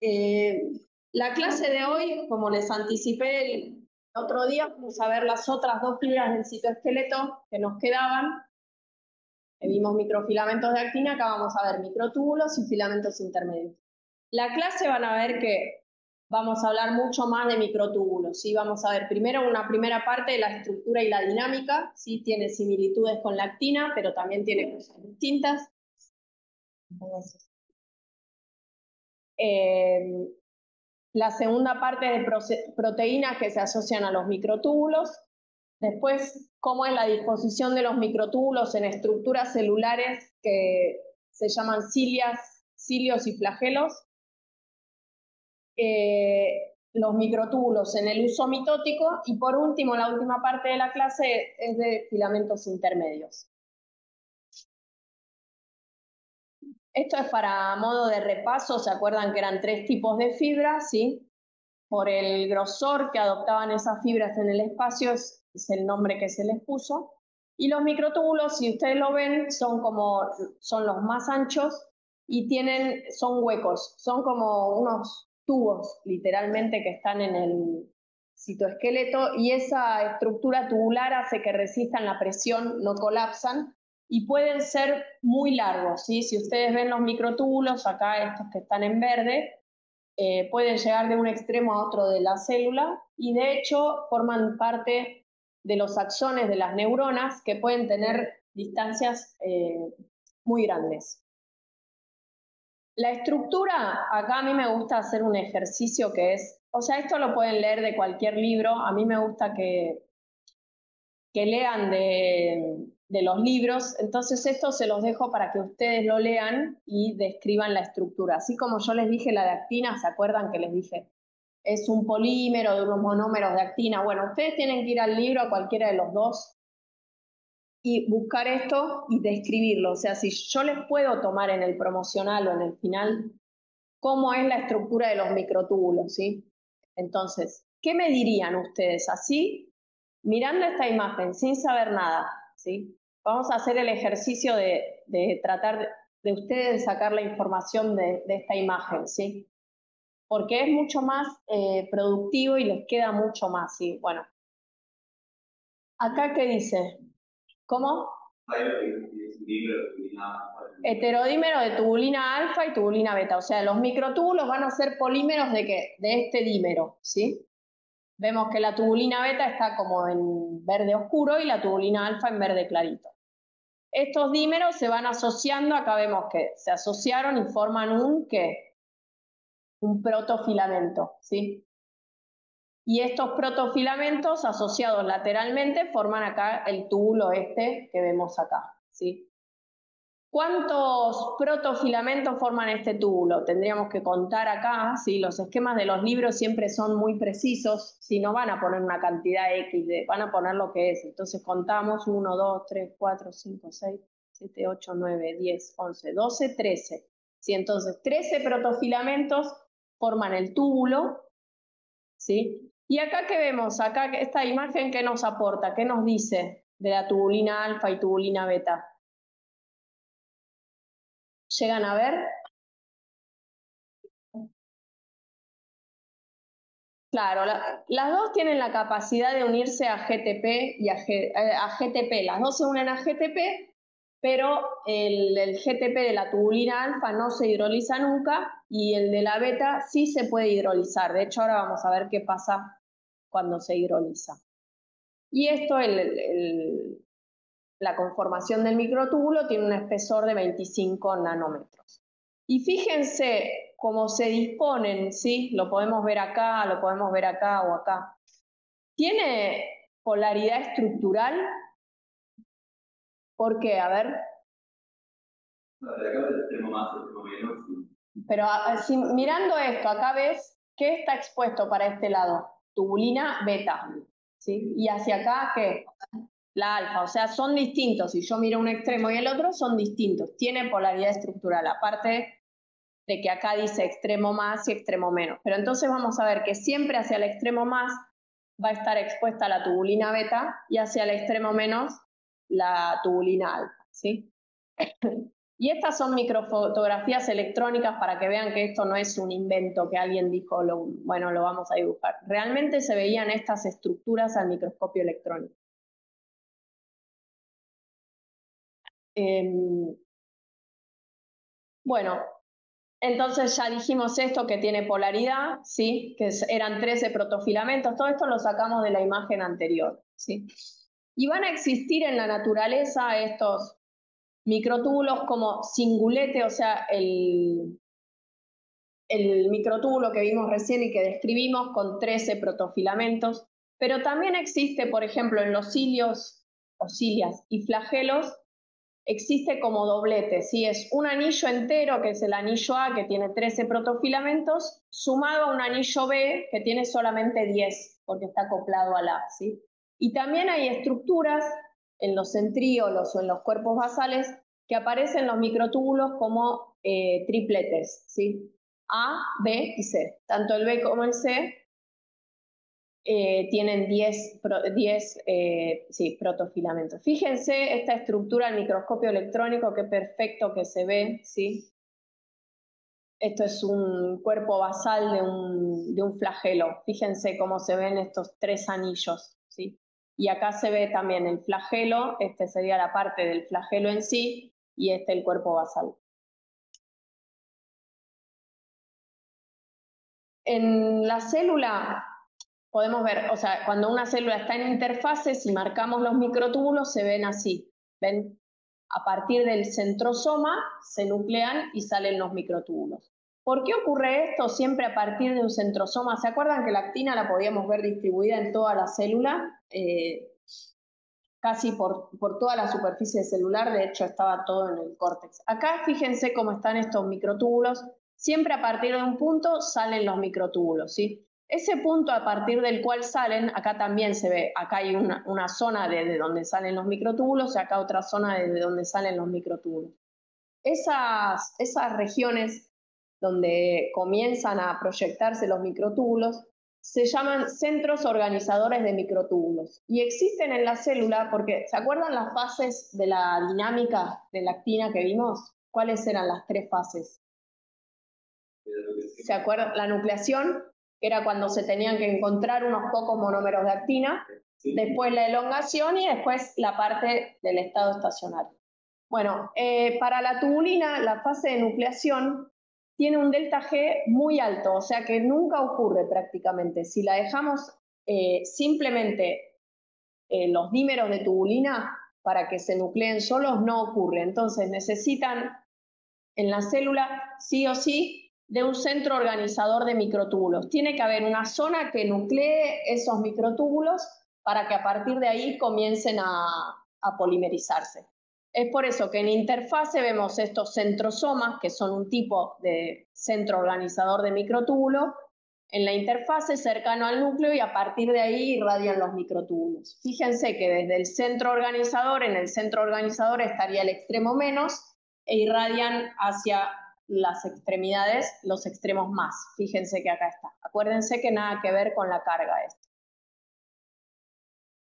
Eh, la clase de hoy, como les anticipé el otro día, vamos a ver las otras dos fibras del citoesqueleto que nos quedaban. Vimos microfilamentos de actina, acá vamos a ver microtúbulos y filamentos intermedios. La clase van a ver que vamos a hablar mucho más de microtúbulos, ¿sí? Vamos a ver primero una primera parte de la estructura y la dinámica, ¿sí? Tiene similitudes con la actina, pero también tiene cosas distintas. La segunda parte de proteínas que se asocian a los microtúbulos. Después, cómo es la disposición de los microtúbulos en estructuras celulares que se llaman cilios y flagelos. Los microtúbulos en el uso mitótico. Y por último, la última parte de la clase es de filamentos intermedios. Esto es para modo de repaso. ¿Se acuerdan que eran 3 tipos de fibras? ¿Sí? Por el grosor que adoptaban esas fibras en el espacio, es el nombre que se les puso. Y los microtúbulos, si ustedes lo ven, son los más anchos y son huecos, son como unos tubos literalmente que están en el citoesqueleto, y esa estructura tubular hace que resistan la presión, no colapsan y pueden ser muy largos, ¿sí? Si ustedes ven los microtúbulos, acá estos que están en verde, pueden llegar de un extremo a otro de la célula y de hecho forman parte de los axones de las neuronas, que pueden tener distancias muy grandes. La estructura, acá a mí me gusta hacer un ejercicio que es, o sea, esto lo pueden leer de cualquier libro, a mí me gusta que lean de los libros, entonces esto se los dejo para que ustedes lo lean y describan la estructura. Así como yo les dije la de actina, ¿se acuerdan que les dije? Es un polímero de unos monómeros de actina. Bueno, ustedes tienen que ir al libro, a cualquiera de los dos, y buscar esto y describirlo. O sea, si yo les puedo tomar en el promocional o en el final cómo es la estructura de los microtúbulos, ¿sí? Entonces, ¿qué me dirían ustedes así, mirando esta imagen, sin saber nada, ¿sí? Vamos a hacer el ejercicio de tratar de ustedes sacar la información de esta imagen, ¿sí? Porque es mucho más productivo y les queda mucho más, ¿sí? Bueno, ¿acá qué dice? ¿Cómo? Heterodímero de tubulina alfa y tubulina beta. O sea, los microtúbulos van a ser polímeros ¿de qué? De este dímero, ¿sí? Vemos que la tubulina beta está como en verde oscuro y la tubulina alfa en verde clarito. Estos dímeros se van asociando, acá vemos que se asociaron y forman un protofilamento, ¿sí? Y estos protofilamentos asociados lateralmente forman acá el túbulo este que vemos acá, ¿sí? ¿Cuántos protofilamentos forman este túbulo? Tendríamos que contar acá, ¿sí? Los esquemas de los libros siempre son muy precisos, si no van a poner una cantidad X, van a poner lo que es. Entonces contamos 1, 2, 3, 4, 5, 6, 7, 8, 9, 10, 11, 12, 13. ¿Sí? Entonces 13 protofilamentos forman el túbulo, ¿sí? Y acá que vemos, acá esta imagen, ¿qué nos aporta? ¿Qué nos dice de la tubulina alfa y tubulina beta? ¿Llegan a ver? Claro, las dos tienen la capacidad de unirse a GTP y a GTP. Las dos se unen a GTP, pero el GTP de la tubulina alfa no se hidroliza nunca y el de la beta sí se puede hidrolizar. De hecho, ahora vamos a ver qué pasa cuando se hidroliza. Y esto, la conformación del microtúbulo tiene un espesor de 25 nanómetros. Y fíjense cómo se disponen, ¿sí? Lo podemos ver acá, lo podemos ver acá o acá. ¿Tiene polaridad estructural? ¿Por qué? A ver. Pero mirando esto, acá ves que está expuesto para este lado, tubulina beta, ¿sí? Y hacia acá, ¿qué? La alfa, o sea, son distintos. Si yo miro un extremo y el otro, son distintos. Tiene polaridad estructural, aparte de que acá dice extremo más y extremo menos. Pero entonces vamos a ver que siempre hacia el extremo más va a estar expuesta la tubulina beta y hacia el extremo menos la tubulina alfa, ¿sí? Y estas son microfotografías electrónicas para que vean que esto no es un invento que alguien dijo, bueno, lo vamos a dibujar. Realmente se veían estas estructuras al microscopio electrónico. Bueno, entonces ya dijimos esto que tiene polaridad, ¿sí? Que eran 13 protofilamentos. Todo esto lo sacamos de la imagen anterior, ¿sí? Y van a existir en la naturaleza estos microtúbulos como cingulete, o sea, el microtúbulo que vimos recién y que describimos con 13 protofilamentos, pero también existe, por ejemplo, en los cilios o cilias y flagelos, existe como doblete, ¿sí? Es un anillo entero, que es el anillo A, que tiene 13 protofilamentos, sumado a un anillo B, que tiene solamente 10, porque está acoplado al A, ¿sí? Y también hay estructuras en los centríolos o en los cuerpos basales que aparecen los microtúbulos como tripletes, ¿sí? A, B y C. Tanto el B como el C tienen 10 protofilamentos. Fíjense esta estructura al microscopio electrónico, qué perfecto que se ve, ¿sí? Esto es un cuerpo basal de un flagelo. Fíjense cómo se ven estos 3 anillos, ¿sí? Y acá se ve también el flagelo, este sería la parte del flagelo en sí, y este el cuerpo basal. En la célula podemos ver, o sea, cuando una célula está en interfase, si marcamos los microtúbulos, se ven así. ¿Ven? A partir del centrosoma se nuclean y salen los microtúbulos. ¿Por qué ocurre esto siempre a partir de un centrosoma? ¿Se acuerdan que la actina la podíamos ver distribuida en toda la célula? Casi por toda la superficie celular, de hecho estaba todo en el córtex. Acá fíjense cómo están estos microtúbulos. Siempre a partir de un punto salen los microtúbulos, ¿sí? Ese punto a partir del cual salen, acá también se ve, acá hay una zona desde donde salen los microtúbulos y acá otra zona desde donde salen los microtúbulos. Esas regiones donde comienzan a proyectarse los microtúbulos se llaman centros organizadores de microtúbulos y existen en la célula porque, ¿se acuerdan las fases de la dinámica de la actina que vimos? ¿Cuáles eran las 3 fases? ¿Se acuerdan? La nucleación, que era cuando se tenían que encontrar unos pocos monómeros de actina, después la elongación y después la parte del estado estacionario. Bueno, para la tubulina, la fase de nucleación tiene un delta G muy alto, o sea que nunca ocurre prácticamente. Si la dejamos simplemente los dímeros de tubulina para que se nucleen solos, no ocurre. Entonces necesitan en la célula sí o sí de un centro organizador de microtúbulos. Tiene que haber una zona que nuclee esos microtúbulos para que a partir de ahí comiencen a polimerizarse. Es por eso que en interfase vemos estos centrosomas, que son un tipo de centro organizador de microtúbulo, en la interfase cercano al núcleo y a partir de ahí irradian los microtúbulos. Fíjense que desde el centro organizador, en el centro organizador estaría el extremo menos e irradian hacia las extremidades los extremos más. Fíjense que acá está. Acuérdense que nada que ver con la carga esto.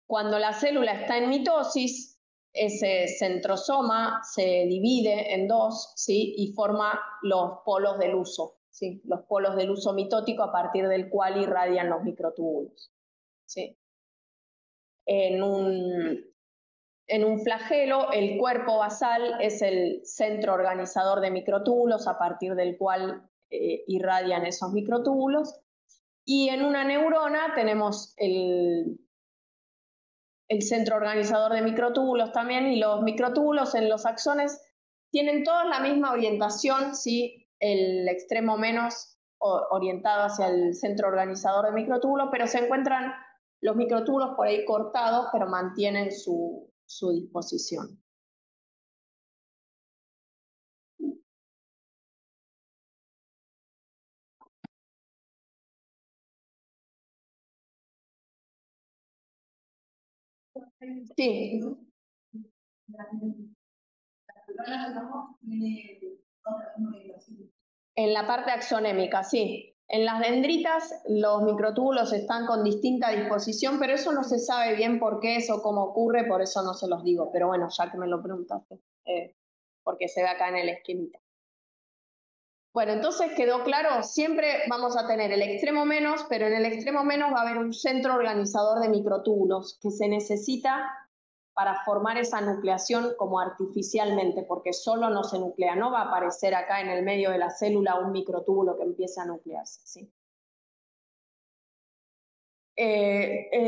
Cuando la célula está en mitosis, ese centrosoma se divide en 2, ¿sí? Y forma los polos del uso, ¿sí? Los polos del uso mitótico a partir del cual irradian los microtúbulos, ¿sí? En un flagelo, el cuerpo basal es el centro organizador de microtúbulos a partir del cual irradian esos microtúbulos. Y en una neurona tenemos el centro organizador de microtúbulos también, y los microtúbulos en los axones tienen todos la misma orientación, ¿sí? El extremo menos orientado hacia el centro organizador de microtúbulos, pero se encuentran los microtúbulos por ahí cortados, pero mantienen su disposición. Sí. En la parte axonémica, sí. En las dendritas los microtúbulos están con distinta disposición, pero eso no se sabe bien por qué es o cómo ocurre, por eso no se los digo. Pero bueno, ya que me lo preguntaste. porque se ve acá en el esquemita. Bueno, entonces quedó claro, siempre vamos a tener el extremo menos, pero en el extremo menos va a haber un centro organizador de microtúbulos que se necesita para formar esa nucleación como artificialmente, porque solo no se nuclea, no va a aparecer acá en el medio de la célula un microtúbulo que empiece a nuclearse, ¿sí?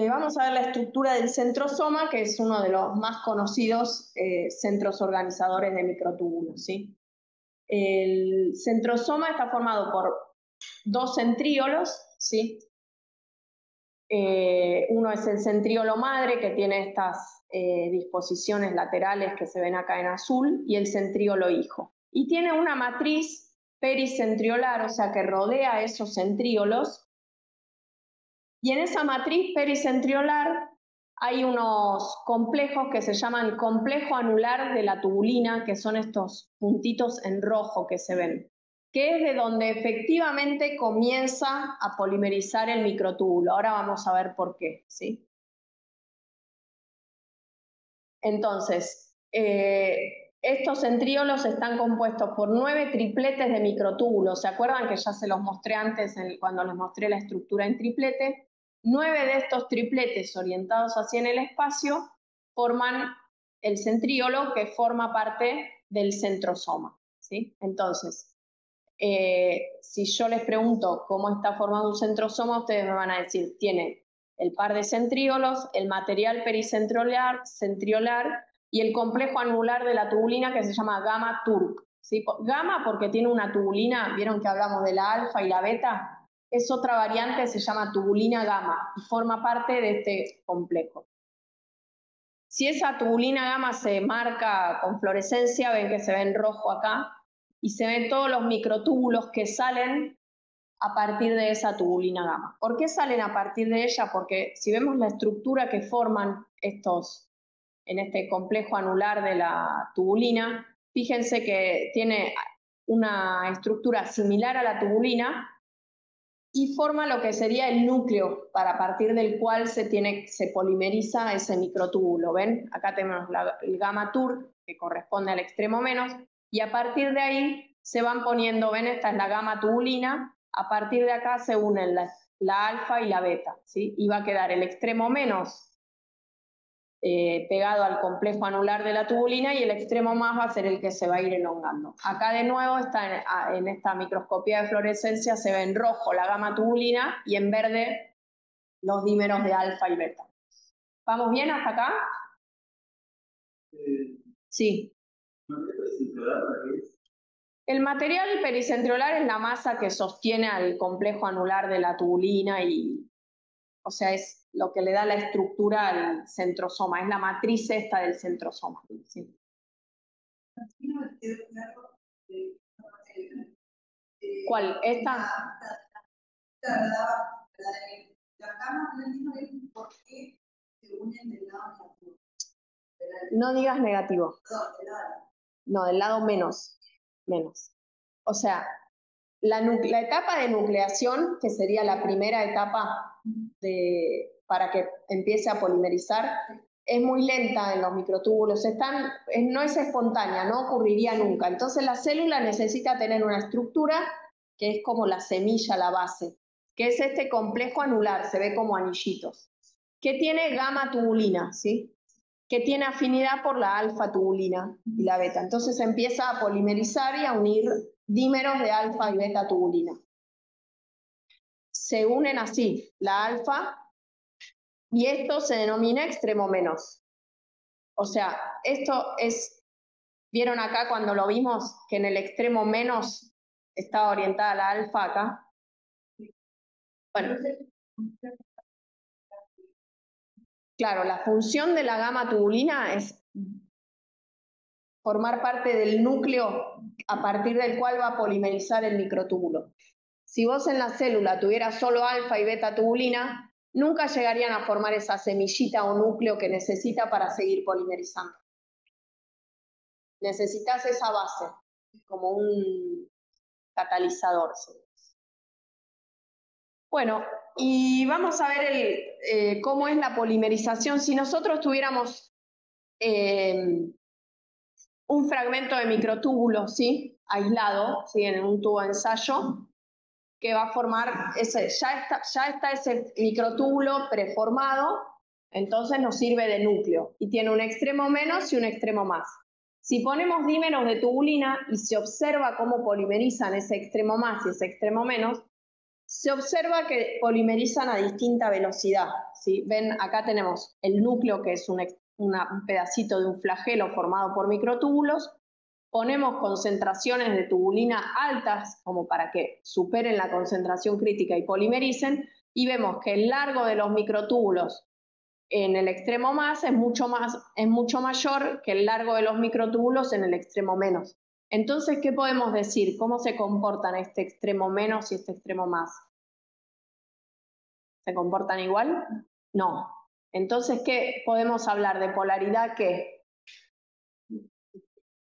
Vamos a ver la estructura del centrosoma, que es uno de los más conocidos centros organizadores de microtúbulos, ¿sí? El centrosoma está formado por dos centríolos, ¿sí? Uno es el centríolo madre, que tiene estas disposiciones laterales que se ven acá en azul, y el centríolo hijo. Y tiene una matriz pericentriolar, o sea, que rodea esos centríolos, y en esa matriz pericentriolar hay unos complejos que se llaman complejo anular de la tubulina, que son estos puntitos en rojo que se ven, que es de donde efectivamente comienza a polimerizar el microtúbulo. Ahora vamos a ver por qué, ¿sí? Entonces, estos centríolos están compuestos por 9 tripletes de microtúbulos. ¿Se acuerdan que ya se los mostré antes cuando les mostré la estructura en triplete? 9 de estos tripletes orientados hacia en el espacio forman el centríolo, que forma parte del centrosoma, ¿sí? Entonces, si yo les pregunto cómo está formado un centrosoma, ustedes me van a decir, tiene el par de centríolos, el material pericentriolar, centriolar, y el complejo anular de la tubulina que se llama gamma turc, ¿sí? Gamma porque tiene una tubulina, vieron que hablamos de la alfa y la beta, es otra variante, se llama tubulina gamma y forma parte de este complejo. Si esa tubulina gamma se marca con fluorescencia, ven que se ve en rojo acá, y se ven todos los microtúbulos que salen a partir de esa tubulina gamma. ¿Por qué salen a partir de ella? Porque si vemos la estructura que forman estos en este complejo anular de la tubulina, fíjense que tiene una estructura similar a la tubulina y forma lo que sería el núcleo para partir del cual se polimeriza ese microtúbulo. ¿Ven? Acá tenemos el gamma turc, que corresponde al extremo menos, y a partir de ahí se van poniendo, ¿ven? Esta es la gamma tubulina, a partir de acá se unen la alfa y la beta, ¿sí? Y va a quedar el extremo menos pegado al complejo anular de la tubulina y el extremo más va a ser el que se va a ir elongando. Acá de nuevo está en esta microscopía de fluorescencia, se ve en rojo la gamma tubulina y en verde los dímeros de alfa y beta. ¿Vamos bien hasta acá? Sí. El material pericentriolar es la masa que sostiene al complejo anular de la tubulina y, o sea, es lo que le da la estructura al centrosoma, es la matriz esta del centrosoma. ¿Sí? ¿Cuál? ¿Esta? No digas negativo. No, del lado menos. Menos. O sea, la etapa de nucleación, que sería la primera etapa para que empiece a polimerizar, es muy lenta en los microtúbulos, no es espontánea, no ocurriría nunca. Entonces la célula necesita tener una estructura que es como la semilla, la base, que es este complejo anular, se ve como anillitos, que tiene gamma tubulina, ¿sí? Que tiene afinidad por la alfa tubulina y la beta. Entonces empieza a polimerizar y a unir dímeros de alfa y beta tubulina. Se unen así, la alfa, y esto se denomina extremo menos. O sea, esto es, ¿vieron acá cuando lo vimos que en el extremo menos estaba orientada la alfa acá? Bueno, claro, la función de la gamma tubulina es formar parte del núcleo a partir del cual va a polimerizar el microtúbulo. Si vos en la célula tuvieras solo alfa y beta tubulina, nunca llegarían a formar esa semillita o núcleo que necesita para seguir polimerizando. Necesitas esa base, como un catalizador. Bueno, y vamos a ver cómo es la polimerización. Si nosotros tuviéramos un fragmento de microtúbulo, ¿sí? Aislado, ¿sí? En un tubo de ensayo, que va a formar, ya está ese microtúbulo preformado, entonces nos sirve de núcleo y tiene un extremo menos y un extremo más. Si ponemos dímeros de tubulina y se observa cómo polimerizan ese extremo más y ese extremo menos, se observa que polimerizan a distinta velocidad, ¿sí? Ven, acá tenemos el núcleo, que es un pedacito de un flagelo formado por microtúbulos. Ponemos concentraciones de tubulina altas como para que superen la concentración crítica y polimericen, y vemos que el largo de los microtúbulos en el extremo más es mucho mayor que el largo de los microtúbulos en el extremo menos. Entonces, ¿qué podemos decir? ¿Cómo se comportan este extremo menos y este extremo más? ¿Se comportan igual? No. Entonces, ¿qué podemos hablar de polaridad? ¿Qué?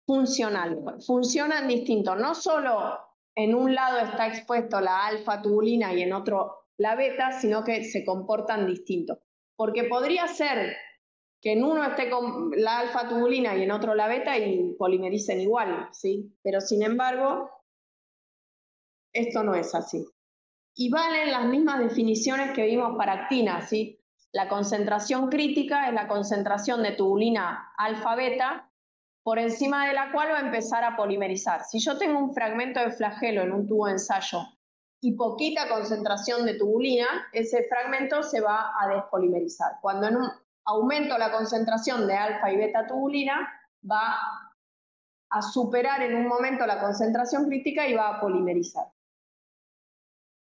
Funcional. Funcionan distinto. No solo en un lado está expuesto la alfa tubulina y en otro la beta, sino que se comportan distinto. Porque podría ser que en uno esté con la alfa tubulina y en otro la beta y polimericen igual, ¿sí? Pero sin embargo, esto no es así. Y valen las mismas definiciones que vimos para actina, ¿sí? La concentración crítica es la concentración de tubulina alfa-beta por encima de la cual va a empezar a polimerizar. Si yo tengo un fragmento de flagelo en un tubo de ensayo y poquita concentración de tubulina, ese fragmento se va a despolimerizar. Cuando aumento la concentración de alfa y beta tubulina, va a superar en un momento la concentración crítica y va a polimerizar.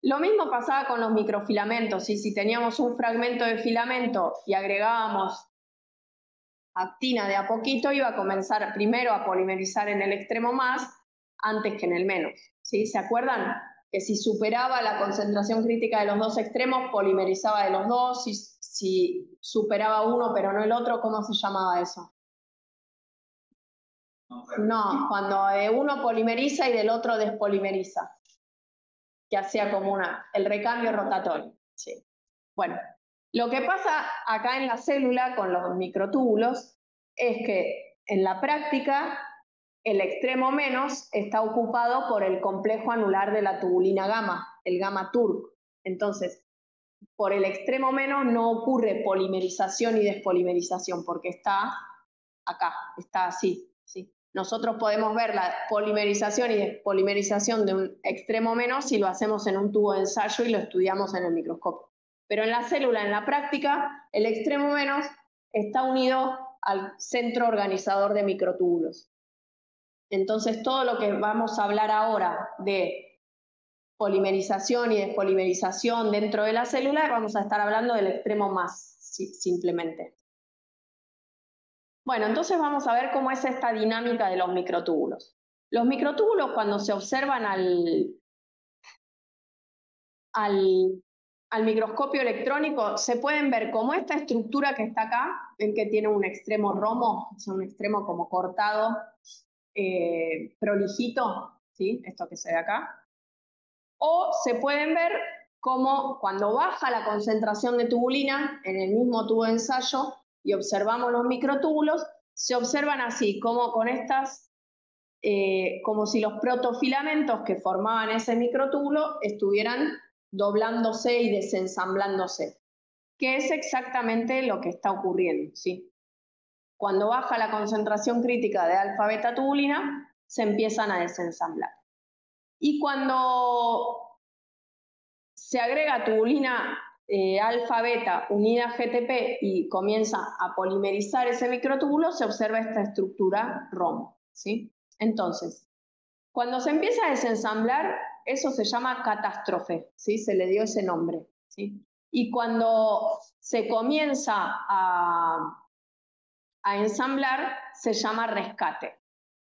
Lo mismo pasaba con los microfilamentos, ¿sí? Si teníamos un fragmento de filamento y agregábamos actina de a poquito, iba a comenzar primero a polimerizar en el extremo más antes que en el menos, ¿sí? ¿Se acuerdan? Que si superaba la concentración crítica de los dos extremos, polimerizaba de los dos, si superaba uno pero no el otro, ¿cómo se llamaba eso? No, cuando uno polimeriza y del otro despolimeriza, que hacía como el recambio rotatorio. Sí. Bueno, lo que pasa acá en la célula con los microtúbulos es que en la práctica el extremo menos está ocupado por el complejo anular de la tubulina gamma, el gamma TURC. Entonces, por el extremo menos no ocurre polimerización y despolimerización porque está acá, está así, ¿sí? Nosotros podemos ver la polimerización y despolimerización de un extremo menos si lo hacemos en un tubo de ensayo y lo estudiamos en el microscopio. Pero en la célula, en la práctica, el extremo menos está unido al centro organizador de microtúbulos. Entonces, todo lo que vamos a hablar ahora de polimerización y despolimerización dentro de la célula, vamos a estar hablando del extremo más, simplemente. Bueno, entonces vamos a ver cómo es esta dinámica de los microtúbulos. Los microtúbulos, cuando se observan al microscopio electrónico, se pueden ver como esta estructura que está acá, ven que tiene un extremo romo, es un extremo como cortado, prolijito, ¿sí? Esto que se ve acá. O se pueden ver como cuando baja la concentración de tubulina en el mismo tubo de ensayo y observamos los microtúbulos, se observan así, como con estas, como si los protofilamentos que formaban ese microtúbulo estuvieran doblándose y desensamblándose, que es exactamente lo que está ocurriendo, ¿sí? Cuando baja la concentración crítica de alfa-beta tubulina, se empiezan a desensamblar. Y cuando se agrega tubulina alfa-beta unida a GTP y comienza a polimerizar ese microtúbulo, se observa esta estructura romo, ¿sí? Entonces, cuando se empieza a desensamblar, eso se llama catástrofe, ¿sí? Se le dio ese nombre, ¿sí? Y cuando se comienza a ensamblar, se llama rescate.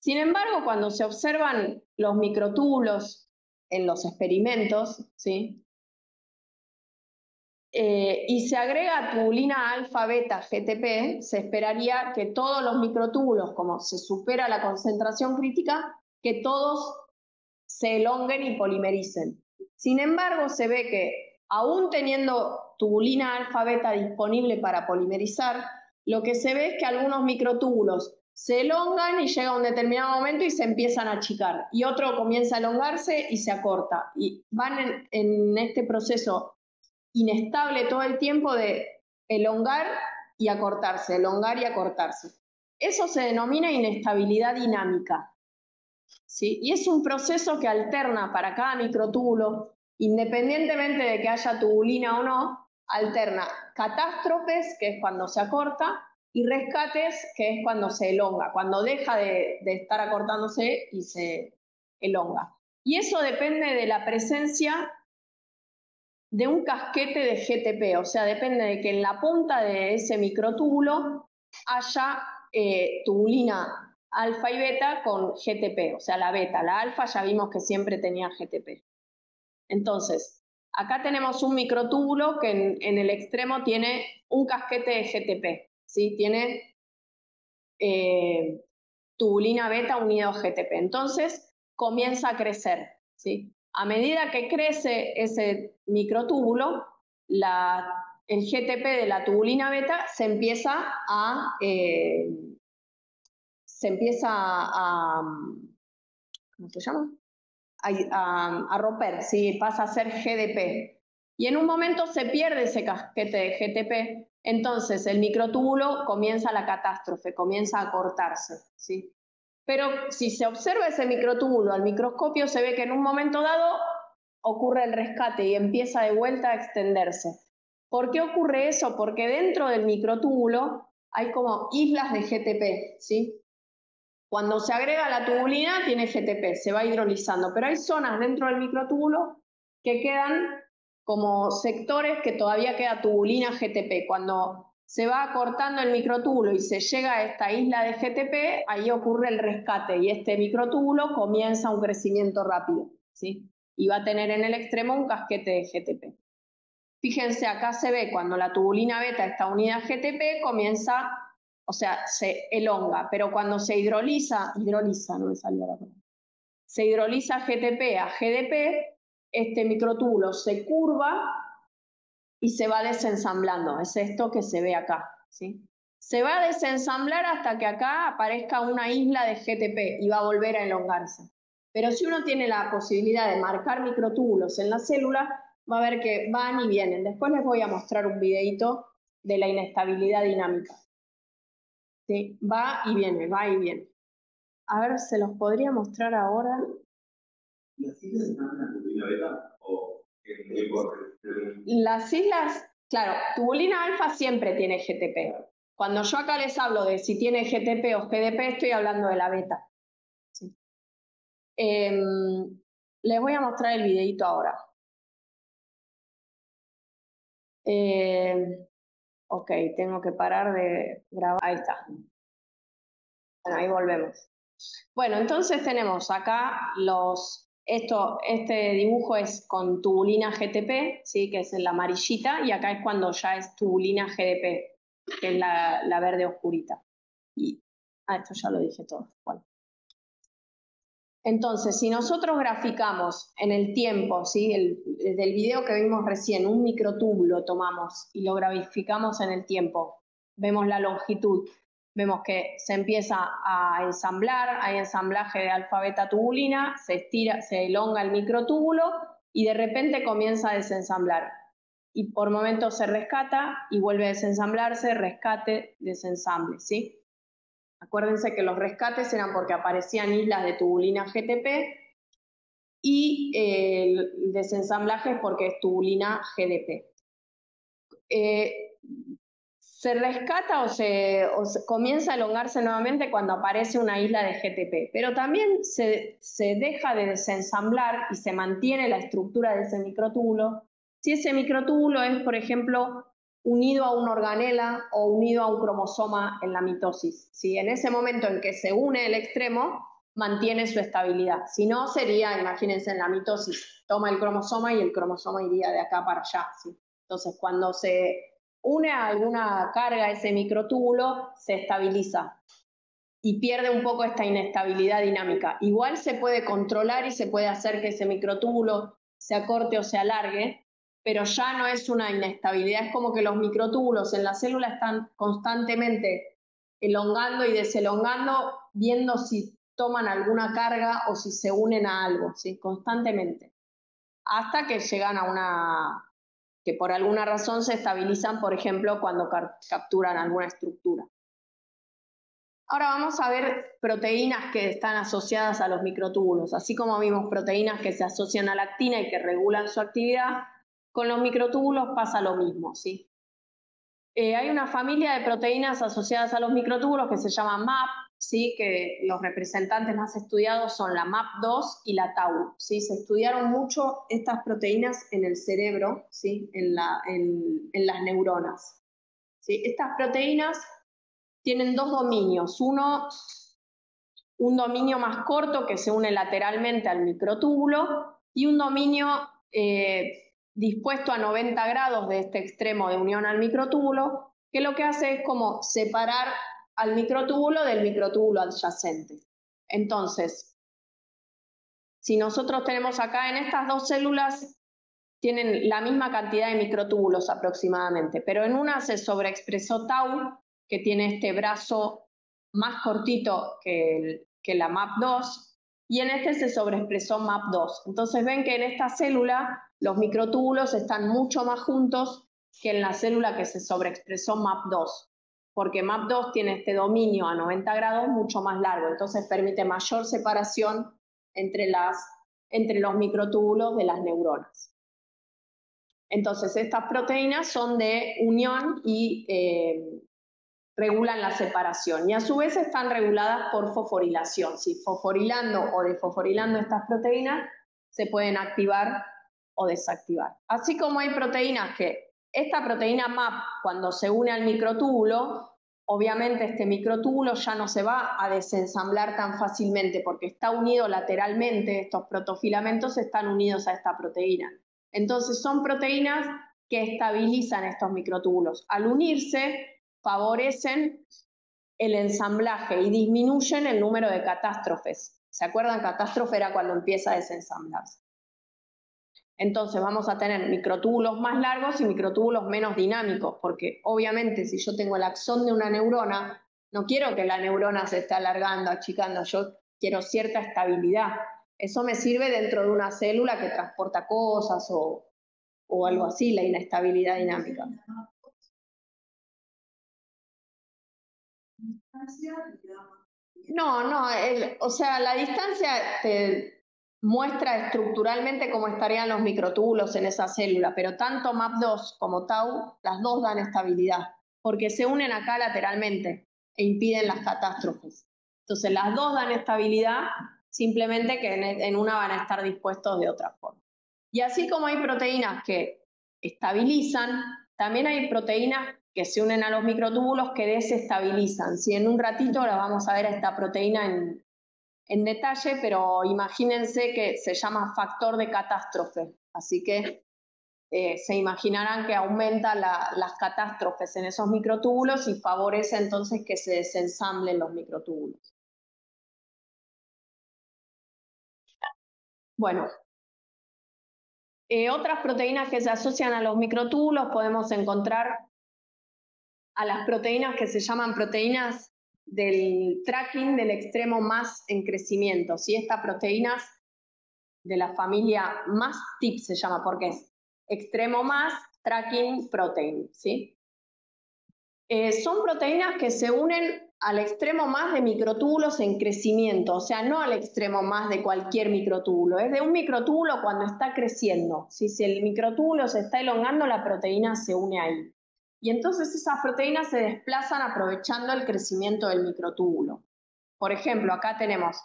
Sin embargo, cuando se observan los microtúbulos en los experimentos, ¿sí? Y se agrega tubulina alfa-beta GTP, se esperaría que todos los microtúbulos, como se supera la concentración crítica, que todos se elonguen y polimericen. Sin embargo, se ve que aún teniendo tubulina alfa-beta disponible para polimerizar, lo que se ve es que algunos microtúbulos se elongan y llega a un determinado momento y se empiezan a achicar. Y otro comienza a elongarse y se acorta. Y van en este proceso inestable todo el tiempo de elongar y acortarse, elongar y acortarse. Eso se denomina inestabilidad dinámica, ¿sí? Y es un proceso que alterna para cada microtúbulo, independientemente de que haya tubulina o no, alterna catástrofes, que es cuando se acorta, y rescates, que es cuando se elonga, cuando deja de estar acortándose y se elonga. Y eso depende de la presencia de un casquete de GTP, o sea, depende de que en la punta de ese microtúbulo haya tubulina alfa y beta con GTP, o sea, la beta. La alfa ya vimos que siempre tenía GTP. Entonces, acá tenemos un microtúbulo que en el extremo tiene un casquete de GTP, ¿sí? Tiene tubulina beta unido a GTP. Entonces, comienza a crecer, ¿sí? A medida que crece ese microtúbulo, el GTP de la tubulina beta se empieza a ¿cómo se llama? A romper, ¿sí? Pasa a ser GDP. Y en un momento se pierde ese casquete de GTP, entonces el microtúbulo comienza la catástrofe, comienza a cortarse, ¿sí? Pero si se observa ese microtúbulo al microscopio, se ve que en un momento dado ocurre el rescate y empieza de vuelta a extenderse. ¿Por qué ocurre eso? Porque dentro del microtúbulo hay como islas de GTP, ¿sí? Cuando se agrega la tubulina tiene GTP, se va hidrolizando, pero hay zonas dentro del microtúbulo que quedan como sectores que todavía queda tubulina GTP. Cuando se va acortando el microtúbulo y se llega a esta isla de GTP, ahí ocurre el rescate y este microtúbulo comienza un crecimiento rápido, ¿sí? Y va a tener en el extremo un casquete de GTP. Fíjense, acá se ve cuando la tubulina beta está unida a GTP, comienza, o sea, se elonga, pero cuando se hidroliza, no me salió la palabra, se hidroliza GTP a GDP, este microtúbulo se curva y se va desensamblando. Es esto que se ve acá, ¿sí? Se va a desensamblar hasta que acá aparezca una isla de GTP y va a volver a elongarse. Pero si uno tiene la posibilidad de marcar microtúbulos en la célula, va a ver que van y vienen. Después les voy a mostrar un videito de la inestabilidad dinámica. ¿Sí? Va y viene, va y viene. A ver, ¿se los podría mostrar ahora? ¿Las islas están en la tubulina beta o en el Las islas, claro, tubulina alfa siempre tiene GTP. Cuando yo acá les hablo de si tiene GTP o GDP, estoy hablando de la beta. ¿Sí? Les voy a mostrar el videito ahora. Ok, tengo que parar de grabar. Ahí está. Bueno, ahí volvemos. Bueno, entonces tenemos acá este dibujo es con tubulina GTP, ¿sí? Que es en la amarillita, y acá es cuando ya es tubulina GDP, que es la verde oscurita. Esto ya lo dije todo. Bueno. Entonces, si nosotros graficamos en el tiempo, ¿sí? Del video que vimos recién, un microtúbulo tomamos y lo graficamos en el tiempo, vemos la longitud, vemos que se empieza a ensamblar, hay ensamblaje de alfa-beta tubulina, se estira, se elonga el microtúbulo y de repente comienza a desensamblar. Y por momentos se rescata y vuelve a desensamblarse, rescate, desensamble, ¿sí? Acuérdense que los rescates eran porque aparecían islas de tubulina GTP y el desensamblaje es porque es tubulina GDP. Se rescata o se comienza a elongarse nuevamente cuando aparece una isla de GTP, pero también se deja de desensamblar y se mantiene la estructura de ese microtúbulo si ese microtúbulo es, por ejemplo, unido a una organela o unido a un cromosoma en la mitosis. ¿Sí? En ese momento en que se une el extremo, mantiene su estabilidad. Si no, sería, imagínense, en la mitosis, toma el cromosoma y el cromosoma iría de acá para allá. ¿Sí? Entonces, cuando se une a alguna carga ese microtúbulo, se estabiliza y pierde un poco esta inestabilidad dinámica. Igual se puede controlar y se puede hacer que ese microtúbulo se acorte o se alargue, pero ya no es una inestabilidad, es como que los microtúbulos en la célula están constantemente elongando y deselongando, viendo si toman alguna carga o si se unen a algo, ¿sí? Constantemente. Hasta que llegan a una, que por alguna razón se estabilizan, por ejemplo, cuando capturan alguna estructura. Ahora vamos a ver proteínas que están asociadas a los microtúbulos. Así como vimos proteínas que se asocian a la actina y que regulan su actividad, con los microtúbulos pasa lo mismo, ¿sí? Hay una familia de proteínas asociadas a los microtúbulos que se llama MAP, ¿sí? Que los representantes más estudiados son la MAP2 y la Tau, ¿sí? Se estudiaron mucho estas proteínas en el cerebro, ¿sí? En las neuronas, ¿sí? Estas proteínas tienen dos dominios, un dominio más corto que se une lateralmente al microtúbulo y un dominio dispuesto a 90 grados de este extremo de unión al microtúbulo, que lo que hace es como separar al microtúbulo del microtúbulo adyacente. Entonces, si nosotros tenemos acá en estas dos células, tienen la misma cantidad de microtúbulos aproximadamente, pero en una se sobreexpresó Tau, que tiene este brazo más cortito que la MAP2, y en este se sobreexpresó MAP2. Entonces ven que en esta célula los microtúbulos están mucho más juntos que en la célula que se sobreexpresó MAP2, porque MAP2 tiene este dominio a 90 grados mucho más largo, entonces permite mayor separación entre los microtúbulos de las neuronas. Entonces, estas proteínas son de unión y regulan la separación. Y a su vez están reguladas por fosforilación. Si fosforilando o desfosforilando estas proteínas, se pueden activar o desactivar. Así como hay proteínas que, esta proteína MAP, cuando se une al microtúbulo, obviamente este microtúbulo ya no se va a desensamblar tan fácilmente porque está unido lateralmente, estos protofilamentos están unidos a esta proteína. Entonces son proteínas que estabilizan estos microtúbulos. Al unirse, favorecen el ensamblaje y disminuyen el número de catástrofes. ¿Se acuerdan? Catástrofe era cuando empieza a desensamblarse. Entonces vamos a tener microtúbulos más largos y microtúbulos menos dinámicos, porque obviamente si yo tengo el axón de una neurona, no quiero que la neurona se esté alargando, achicando, yo quiero cierta estabilidad. Eso me sirve dentro de una célula que transporta cosas o algo así, la inestabilidad dinámica. No, o sea, la distancia te muestra estructuralmente cómo estarían los microtúbulos en esa célula, pero tanto MAP2 como Tau, las dos dan estabilidad, porque se unen acá lateralmente e impiden las catástrofes. Entonces, las dos dan estabilidad, simplemente que en una van a estar dispuestos de otra forma. Y así como hay proteínas que estabilizan, también hay proteínas que se unen a los microtúbulos que desestabilizan. Si en un ratito la vamos a ver a esta proteína en detalle, pero imagínense que se llama factor de catástrofe, así que se imaginarán que aumenta las catástrofes en esos microtúbulos y favorece entonces que se desensamblen los microtúbulos. Bueno, otras proteínas que se asocian a los microtúbulos podemos encontrar a las proteínas que se llaman proteínas del tracking del extremo más en crecimiento. ¿Sí? Estas proteínas de la familia MASTIP se llama porque es extremo más tracking protein. ¿Sí? Son proteínas que se unen al extremo más de microtúbulos en crecimiento, o sea, no al extremo más de cualquier microtúbulo, es de un microtúbulo cuando está creciendo. ¿Sí? Si el microtúbulo se está elongando, la proteína se une ahí. Y entonces esas proteínas se desplazan aprovechando el crecimiento del microtúbulo. Por ejemplo, acá tenemos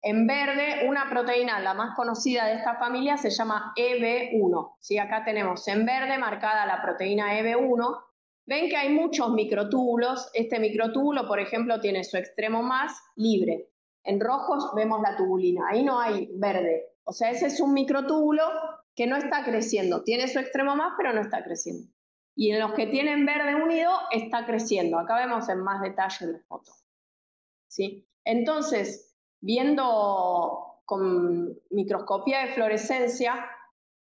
en verde una proteína, la más conocida de esta familia, se llama EB1. ¿Sí? Acá tenemos en verde marcada la proteína EB1. Ven que hay muchos microtúbulos. Este microtúbulo, por ejemplo, tiene su extremo más libre. En rojos vemos la tubulina, ahí no hay verde. O sea, ese es un microtúbulo que no está creciendo. Tiene su extremo más, pero no está creciendo. Y en los que tienen verde unido, está creciendo. Acá vemos en más detalle la foto. ¿Sí? Entonces, viendo con microscopía de fluorescencia,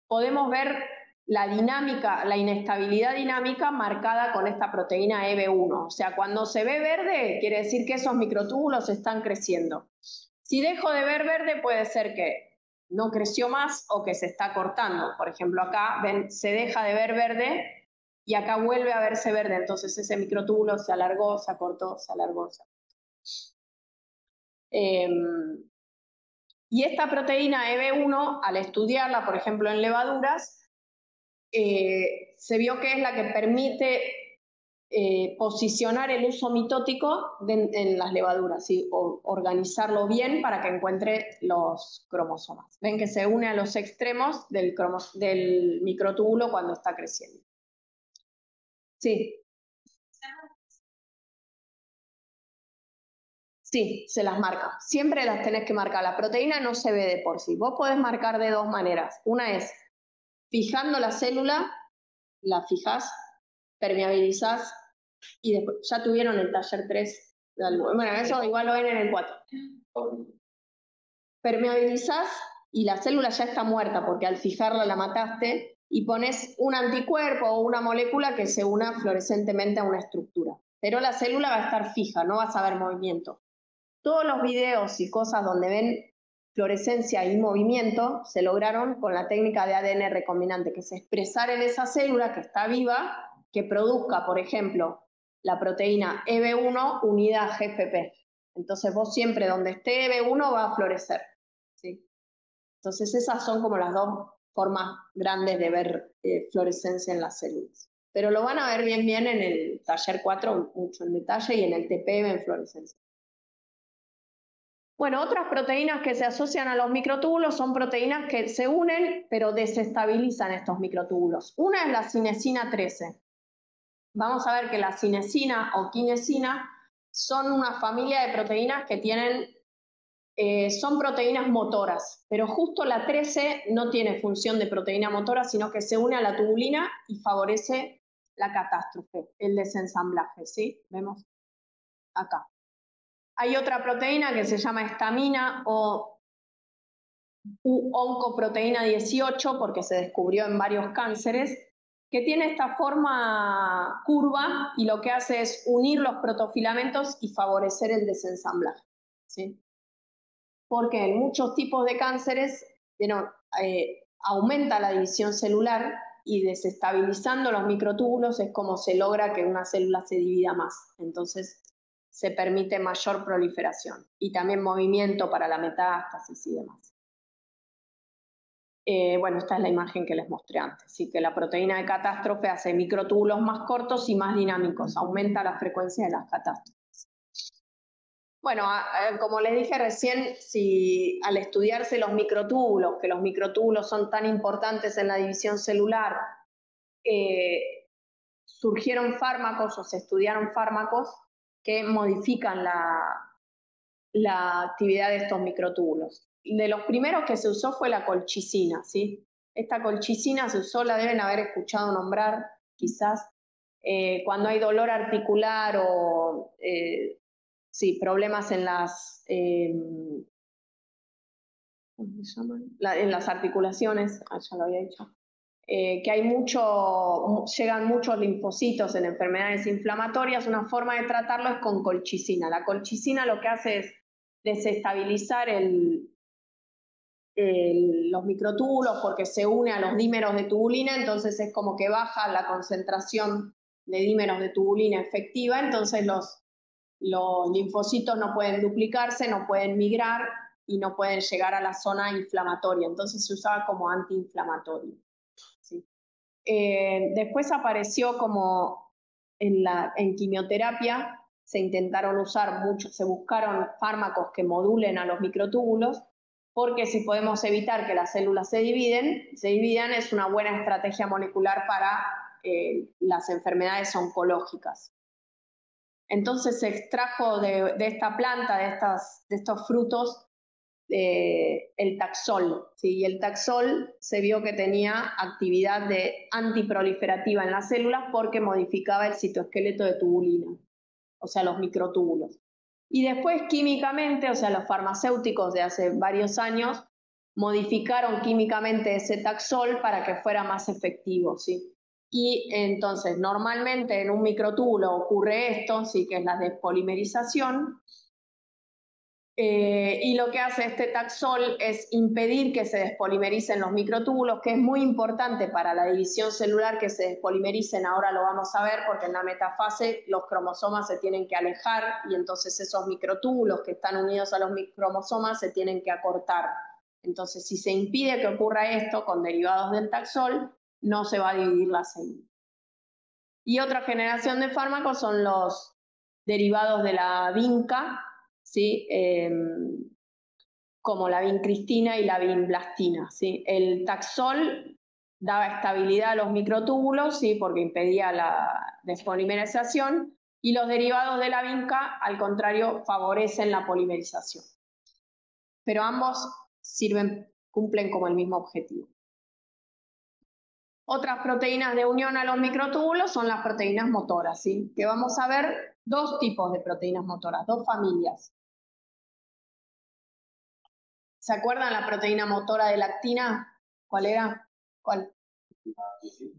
podemos ver la dinámica, la inestabilidad dinámica marcada con esta proteína EB1. O sea, cuando se ve verde, quiere decir que esos microtúbulos están creciendo. Si dejo de ver verde, puede ser que no creció más o que se está cortando. Por ejemplo, acá ven, se deja de ver verde y acá vuelve a verse verde. Entonces ese microtúbulo se alargó, se acortó, se alargó, se acortó. Y esta proteína EB1, al estudiarla, por ejemplo, en levaduras, se vio que es la que permite posicionar el uso mitótico en las levaduras, ¿sí? O organizarlo bien para que encuentre los cromosomas. Ven que se une a los extremos del microtúbulo cuando está creciendo. Sí. Sí, se las marca. Siempre las tenés que marcar. La proteína no se ve de por sí. Vos podés marcar de dos maneras. Una es fijando la célula, la fijás, permeabilizás y después, ya tuvieron el taller 3 de algo. Bueno, eso igual lo ven en el 4. Permeabilizás y la célula ya está muerta porque al fijarla la mataste y pones un anticuerpo o una molécula que se una fluorescentemente a una estructura. Pero la célula va a estar fija, no vas a ver movimiento. Todos los videos y cosas donde ven fluorescencia y movimiento se lograron con la técnica de ADN recombinante, que es expresar en esa célula que está viva, que produzca, por ejemplo, la proteína EB1 unida a GFP. Entonces vos siempre donde esté EB1 va a florecer, ¿sí? Entonces esas son como las dos formas grandes de ver fluorescencia en las células. Pero lo van a ver bien en el taller 4, mucho en detalle, y en el TP ven fluorescencia. Bueno, otras proteínas que se asocian a los microtúbulos son proteínas que se unen pero desestabilizan estos microtúbulos. Una es la cinesina 13. Vamos a ver que la cinesina o quinesina son una familia de proteínas que tienen, son proteínas motoras, pero justo la 13 no tiene función de proteína motora, sino que se une a la tubulina y favorece la catástrofe, el desensamblaje, ¿sí? Vemos acá. Hay otra proteína que se llama estamina o oncoproteína 18, porque se descubrió en varios cánceres, que tiene esta forma curva y lo que hace es unir los protofilamentos y favorecer el desensamblaje, ¿sí? Porque en muchos tipos de cánceres aumenta la división celular y desestabilizando los microtúbulos es como se logra que una célula se divida más. Entonces se permite mayor proliferación y también movimiento para la metástasis y demás. Bueno, esta es la imagen que les mostré antes, así que la proteína de catástrofe hace microtúbulos más cortos y más dinámicos, aumenta la frecuencia de las catástrofes. Bueno, como les dije recién, si al estudiarse los microtúbulos, que los microtúbulos son tan importantes en la división celular, surgieron fármacos o se estudiaron fármacos que modifican la actividad de estos microtúbulos. De los primeros que se usó fue la colchicina, ¿sí? Esta colchicina se usó, la deben haber escuchado nombrar, quizás, cuando hay dolor articular o sí, problemas en las, ¿cómo se llaman? En las articulaciones, ya lo había dicho, que hay llegan muchos linfocitos en enfermedades inflamatorias. Una forma de tratarlo es con colchicina. La colchicina lo que hace es desestabilizar los microtúbulos porque se une a los dímeros de tubulina, entonces es como que baja la concentración de dímeros de tubulina efectiva, entonces los linfocitos no pueden duplicarse, no pueden migrar y no pueden llegar a la zona inflamatoria, entonces se usaba como antiinflamatorio, ¿sí? Después apareció como en quimioterapia, se intentaron usar se buscaron fármacos que modulen a los microtúbulos, porque si podemos evitar que las células se dividan, es una buena estrategia molecular para las enfermedades oncológicas. Entonces se extrajo de esta planta, de estos frutos, el taxol, ¿sí? Y el taxol se vio que tenía actividad antiproliferativa en las células porque modificaba el citoesqueleto de tubulina, o sea, los microtúbulos. Y después químicamente, o sea, los farmacéuticos de hace varios años modificaron químicamente ese taxol para que fuera más efectivo, ¿sí? Y entonces, normalmente en un microtúbulo ocurre esto, sí, que es la despolimerización, y lo que hace este taxol es impedir que se despolimericen los microtúbulos, que es muy importante para la división celular que se despolimericen. Ahora lo vamos a ver porque en la metafase los cromosomas se tienen que alejar y entonces esos microtúbulos que están unidos a los cromosomas se tienen que acortar. Entonces, si se impide que ocurra esto con derivados del taxol, no se va a dividir la célula. Y otra generación de fármacos son los derivados de la vinca, ¿sí? Como la vincristina y la vinblastina, ¿sí? El taxol daba estabilidad a los microtúbulos, ¿sí? Porque impedía la despolimerización, y los derivados de la vinca, al contrario, favorecen la polimerización. Pero ambos cumplen como el mismo objetivo. Otras proteínas de unión a los microtúbulos son las proteínas motoras, ¿sí? Que vamos a ver dos tipos de proteínas motoras, dos familias. ¿Se acuerdan la proteína motora de lactina? ¿Cuál era? ¿Cuál?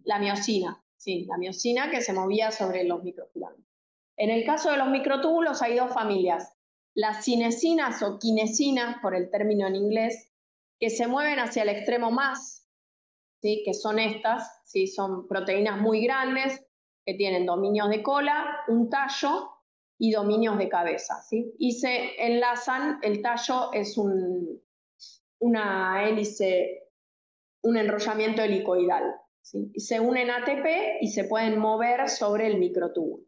La miosina, sí, la miosina que se movía sobre los microfilamentos. En el caso de los microtúbulos hay dos familias, las cinesinas o kinesinas, por el término en inglés, que se mueven hacia el extremo más, ¿sí? Que son estas, ¿sí? Son proteínas muy grandes que tienen dominios de cola, un tallo y dominios de cabeza, ¿sí? Y se enlazan, el tallo es una hélice, un enrollamiento helicoidal, ¿sí? Y se unen ATP y se pueden mover sobre el microtúbulo.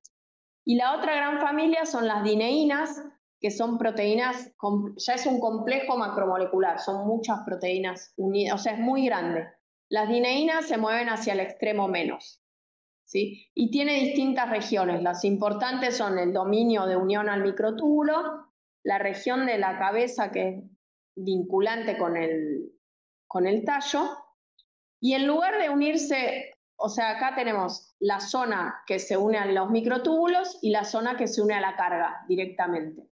Y la otra gran familia son las dineínas, que son proteínas, ya es un complejo macromolecular, son muchas proteínas unidas, o sea, es muy grande. Las dineínas se mueven hacia el extremo menos, ¿sí? Y tiene distintas regiones. Las importantes son el dominio de unión al microtúbulo, la región de la cabeza que es vinculante con el tallo, y en lugar de unirse, o sea, acá tenemos la zona que se une a los microtúbulos y la zona que se une a la carga directamente.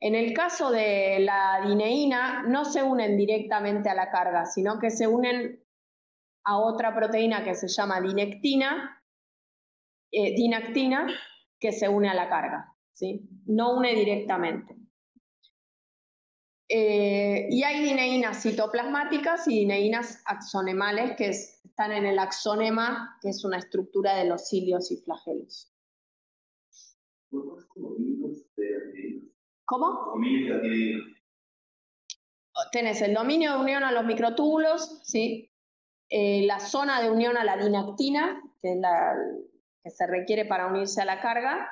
En el caso de la dineína, no se unen directamente a la carga, sino que se unen a otra proteína que se llama dinactina, que se une a la carga, ¿sí? No une directamente. Y hay dineínas citoplasmáticas y dineínas axonemales que están en el axonema, que es una estructura de los cilios y flagelos. ¿Cómo? Tenés el dominio de unión a los microtúbulos, ¿sí? La zona de unión a la dinactina, que es la que se requiere para unirse a la carga,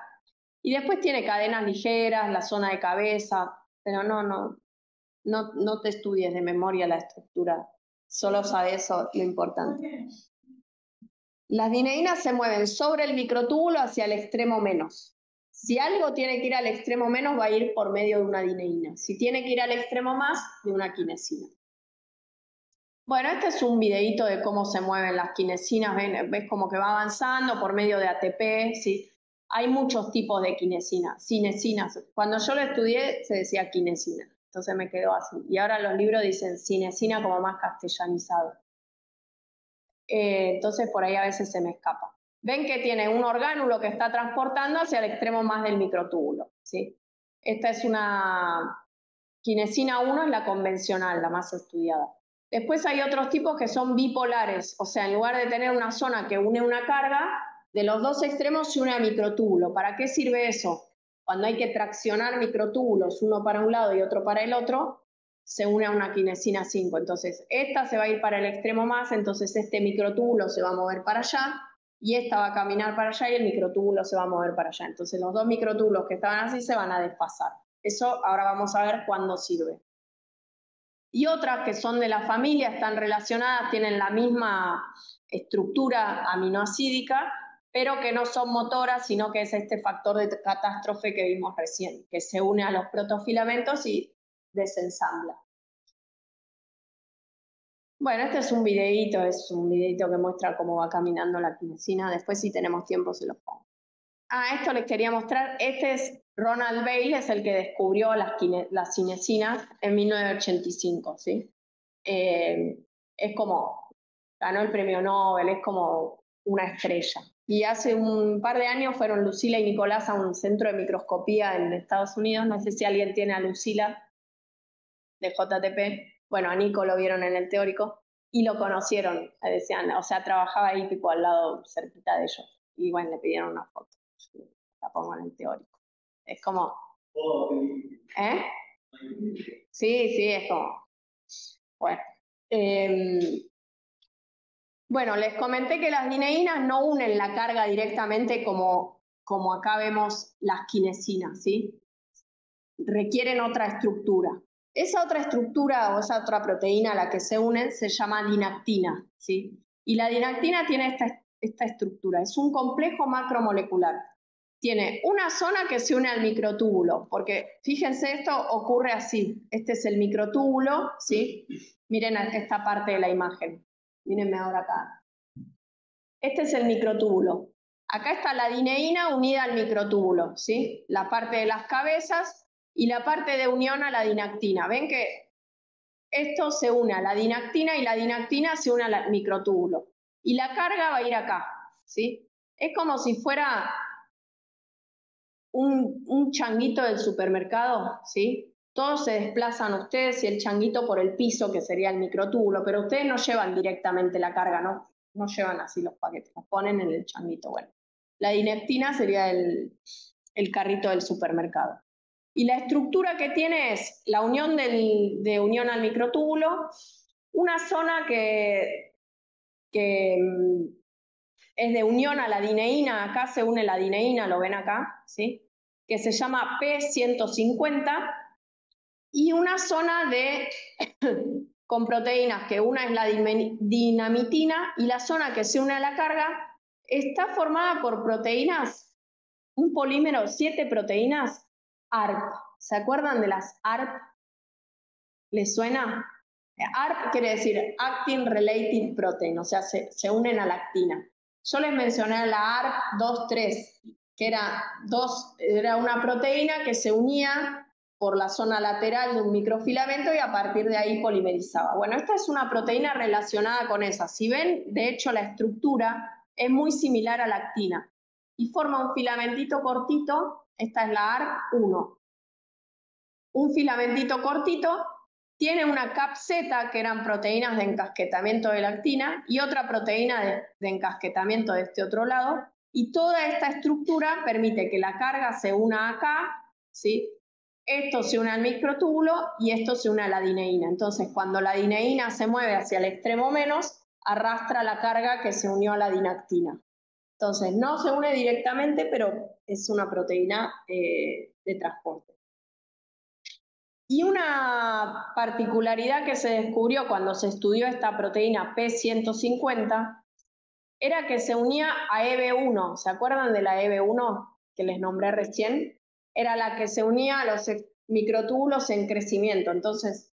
y después tiene cadenas ligeras, la zona de cabeza, pero no te estudies de memoria la estructura, solo sabes lo importante. Las dineínas se mueven sobre el microtúbulo hacia el extremo menos. Si algo tiene que ir al extremo menos, va a ir por medio de una dineína. Si tiene que ir al extremo más, de una kinesina. Bueno, este es un videíto de cómo se mueven las kinesinas. Ves como que va avanzando por medio de ATP, ¿sí? Hay muchos tipos de cinesinas. Cuando yo lo estudié se decía kinesina, entonces me quedó así. Y ahora los libros dicen cinesina como más castellanizado. Entonces por ahí a veces se me escapa. Ven que tiene un orgánulo que está transportando hacia el extremo más del microtúbulo, ¿sí? Esta es una kinesina 1, es la convencional, la más estudiada. Después hay otros tipos que son bipolares, o sea, en lugar de tener una zona que une una carga, de los dos extremos se une a microtúbulo. ¿Para qué sirve eso? Cuando hay que traccionar microtúbulos, uno para un lado y otro para el otro, se une a una kinesina 5. Entonces, esta se va a ir para el extremo más, entonces este microtúbulo se va a mover para allá, y esta va a caminar para allá y el microtúbulo se va a mover para allá. Entonces, los dos microtúbulos que estaban así se van a desfasar. Eso ahora vamos a ver cuándo sirve. Y otras que son de la familia, están relacionadas, tienen la misma estructura aminoacídica, pero que no son motoras, sino que es este factor de catástrofe que vimos recién, que se une a los protofilamentos y desensambla. Bueno, este es un videíto que muestra cómo va caminando la kinesina. Después, si tenemos tiempo, se los pongo. Esto les quería mostrar. Este es Ronald Bale, es el que descubrió las cinesinas en 1985, ¿sí? es como, ganó el premio Nobel, es como una estrella. Y hace un par de años fueron Lucila y Nicolás a un centro de microscopía en Estados Unidos, no sé si alguien tiene a Lucila de JTP, bueno, a Nico lo vieron en el teórico, y lo conocieron, decían, o sea, trabajaba ahí tipo al lado, cerquita de ellos, y bueno, le pidieron una foto, la pongo en el teórico. Es como, ¿eh? Sí, sí, es como, bueno. Bueno, les comenté que las dineínas no unen la carga directamente como acá vemos las quinesinas, ¿sí? Requieren otra estructura. Esa otra estructura o esa otra proteína a la que se unen se llama dinactina, ¿sí? Y la dinactina tiene esta estructura, es un complejo macromolecular. Tiene una zona que se une al microtúbulo, porque fíjense, esto ocurre así. Este es el microtúbulo, ¿sí? Miren esta parte de la imagen. Mírenme ahora acá. Este es el microtúbulo. Acá está la dineína unida al microtúbulo, ¿sí? La parte de las cabezas y la parte de unión a la dinactina. ¿Ven que esto se une a la dinactina y la dinactina se une al microtúbulo? Y la carga va a ir acá, ¿sí? Es como si fuera un changuito del supermercado, ¿sí? Todos se desplazan ustedes y el changuito por el piso, que sería el microtúbulo, pero ustedes no llevan directamente la carga, ¿no? No llevan así los paquetes, los ponen en el changuito. Bueno, la dinectina sería el carrito del supermercado. Y la estructura que tiene es la unión de unión al microtúbulo, una zona que es de unión a la dineína, acá se une la dineína, lo ven acá, ¿sí? Que se llama P150, y una zona con proteínas, que una es la dinamitina, y la zona que se une a la carga está formada por proteínas, un polímero, 7 proteínas ARP. ¿Se acuerdan de las ARP? ¿Les suena? ARP quiere decir Actin Related Protein, o sea, se unen a la actina. Yo les mencioné la ARP23, que era una proteína que se unía por la zona lateral de un microfilamento y a partir de ahí polimerizaba. Bueno, esta es una proteína relacionada con esa. Si ven, de hecho, la estructura es muy similar a la actina y forma un filamentito cortito. Esta es la ARP1. Un filamentito cortito, tiene una CAP-Z, que eran proteínas de encasquetamiento de la actina, y otra proteína de encasquetamiento de este otro lado, y toda esta estructura permite que la carga se una acá, ¿sí? Esto se une al microtúbulo y esto se une a la dineína. Entonces, cuando la dineína se mueve hacia el extremo menos, arrastra la carga que se unió a la dinactina. Entonces, no se une directamente, pero es una proteína de transporte. Y una particularidad que se descubrió cuando se estudió esta proteína P150 era que se unía a EB1. ¿Se acuerdan de la EB1 que les nombré recién? Era la que se unía a los microtúbulos en crecimiento. Entonces,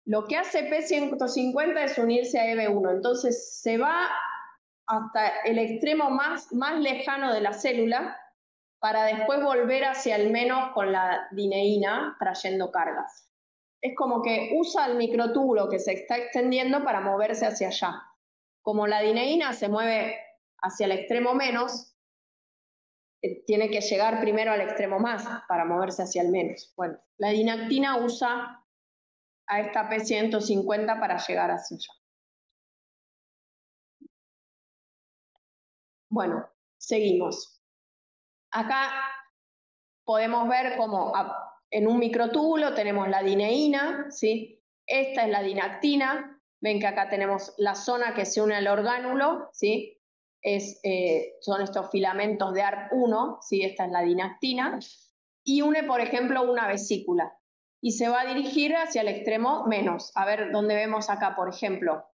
lo que hace P150 es unirse a EB1. Entonces, se va hasta el extremo más lejano de la célula para después volver hacia el menos con la dineína trayendo cargas. Es como que usa el microtúbulo que se está extendiendo para moverse hacia allá. Como la dineína se mueve hacia el extremo menos, tiene que llegar primero al extremo más para moverse hacia el menos. Bueno, la dinactina usa a esta P150 para llegar hacia allá. Bueno, seguimos. Acá podemos ver cómo en un microtúbulo tenemos la dineína, ¿sí? Esta es la dinactina. Ven que acá tenemos la zona que se une al orgánulo, ¿sí? Son estos filamentos de ARP1, ¿sí? Esta es la dinactina. Y une, por ejemplo, una vesícula. Y se va a dirigir hacia el extremo menos. A ver, ¿dónde vemos acá, por ejemplo?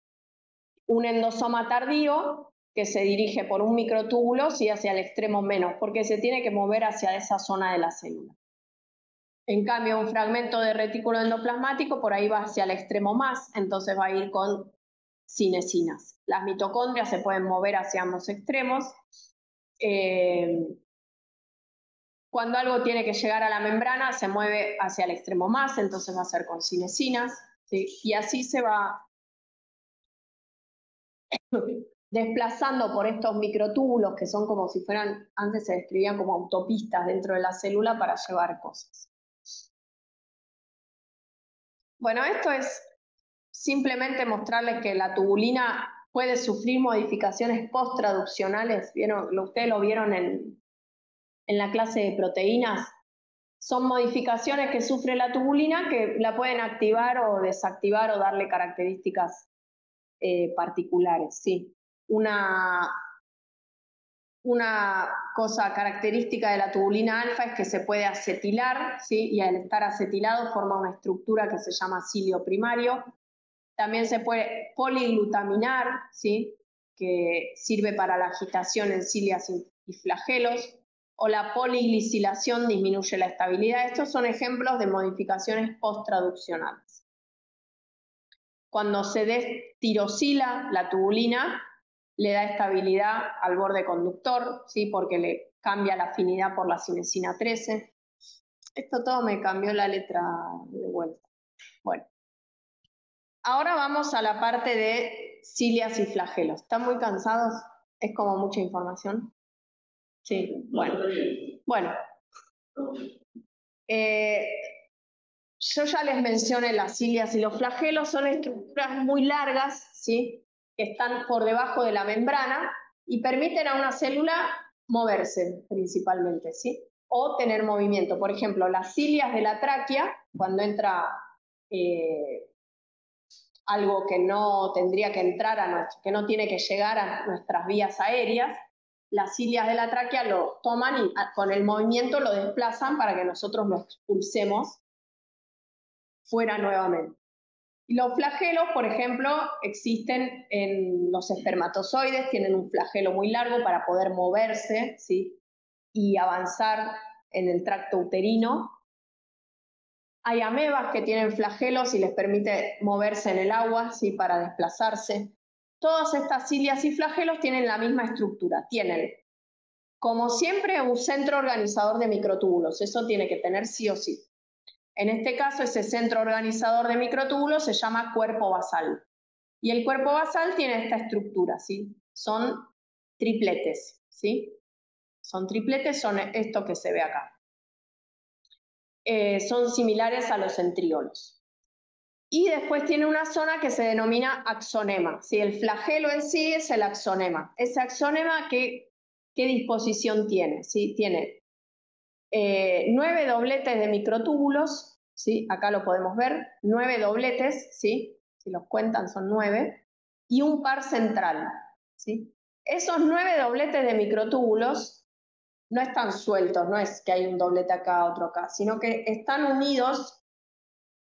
Un endosoma tardío que se dirige por un microtúbulo, sí, hacia el extremo menos, porque se tiene que mover hacia esa zona de la célula. En cambio, un fragmento de retículo endoplasmático por ahí va hacia el extremo más, entonces va a ir con cinesinas. Las mitocondrias se pueden mover hacia ambos extremos. Cuando algo tiene que llegar a la membrana, se mueve hacia el extremo más, entonces va a ser con cinesinas. ¿sí? Y así se va desplazando por estos microtúbulos que son como si fueran, antes se describían como autopistas dentro de la célula para llevar cosas. Bueno, esto es simplemente mostrarles que la tubulina puede sufrir modificaciones post-traduccionales. Ustedes lo vieron en la clase de proteínas. Son modificaciones que sufre la tubulina que la pueden activar o desactivar o darle características particulares. Sí. Una cosa característica de la tubulina alfa es que se puede acetilar, ¿sí? Y al estar acetilado forma una estructura que se llama cilio primario. También se puede poliglutaminar, ¿sí? Que sirve para la agitación en cilias y flagelos, o la poliglicilación disminuye la estabilidad. Estos son ejemplos de modificaciones post-traduccionales. Cuando se destirosila la tubulina, le da estabilidad al borde conductor, ¿sí? Porque le cambia la afinidad por la cinesina 13. Esto todo me cambió la letra de vuelta. Bueno. Ahora vamos a la parte de cilias y flagelos. ¿Están muy cansados? ¿Es como mucha información? Sí, bueno. Bueno. Yo ya les mencioné las cilias y los flagelos, son estructuras muy largas, ¿sí? Que están por debajo de la membrana y permiten a una célula moverse principalmente, ¿sí? O tener movimiento. Por ejemplo, las cilias de la tráquea, cuando entra algo que no tendría que entrar que no tiene que llegar a nuestras vías aéreas, las cilias de la tráquea lo toman y con el movimiento lo desplazan para que nosotros lo expulsemos fuera nuevamente. Y los flagelos, por ejemplo, existen en los espermatozoides, tienen un flagelo muy largo para poder moverse, ¿sí? Y avanzar en el tracto uterino. Hay amebas que tienen flagelos y les permite moverse en el agua, ¿sí? Para desplazarse. Todas estas cilias y flagelos tienen la misma estructura. Tienen, como siempre, un centro organizador de microtúbulos. Eso tiene que tener sí o sí. En este caso, ese centro organizador de microtúbulos se llama cuerpo basal. Y el cuerpo basal tiene esta estructura, ¿sí? Son tripletes, ¿sí? Son tripletes, son esto que se ve acá. Son similares a los centríolos. Y después tiene una zona que se denomina axonema, ¿sí? El flagelo en sí es el axonema. Ese axonema, ¿qué disposición tiene? ¿Sí? Tiene 9 dobletes de microtúbulos, ¿sí? Acá lo podemos ver, 9 dobletes, ¿sí? Si los cuentan son 9, y un par central, ¿sí? Esos 9 dobletes de microtúbulos no están sueltos, no es que hay un doblete acá, otro acá, sino que están unidos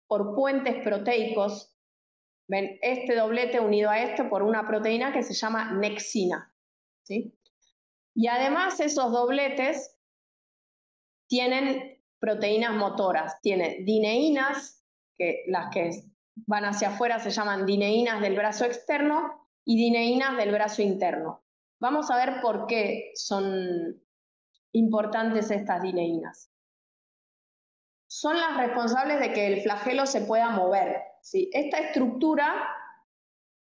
por puentes proteicos. Ven, este doblete unido a este por una proteína que se llama nexina, ¿sí? Y además esos dobletes tienen proteínas motoras, tiene dineínas, que las que van hacia afuera se llaman dineínas del brazo externo y dineínas del brazo interno. Vamos a ver por qué son importantes estas dineínas. Son las responsables de que el flagelo se pueda mover, ¿sí? Esta estructura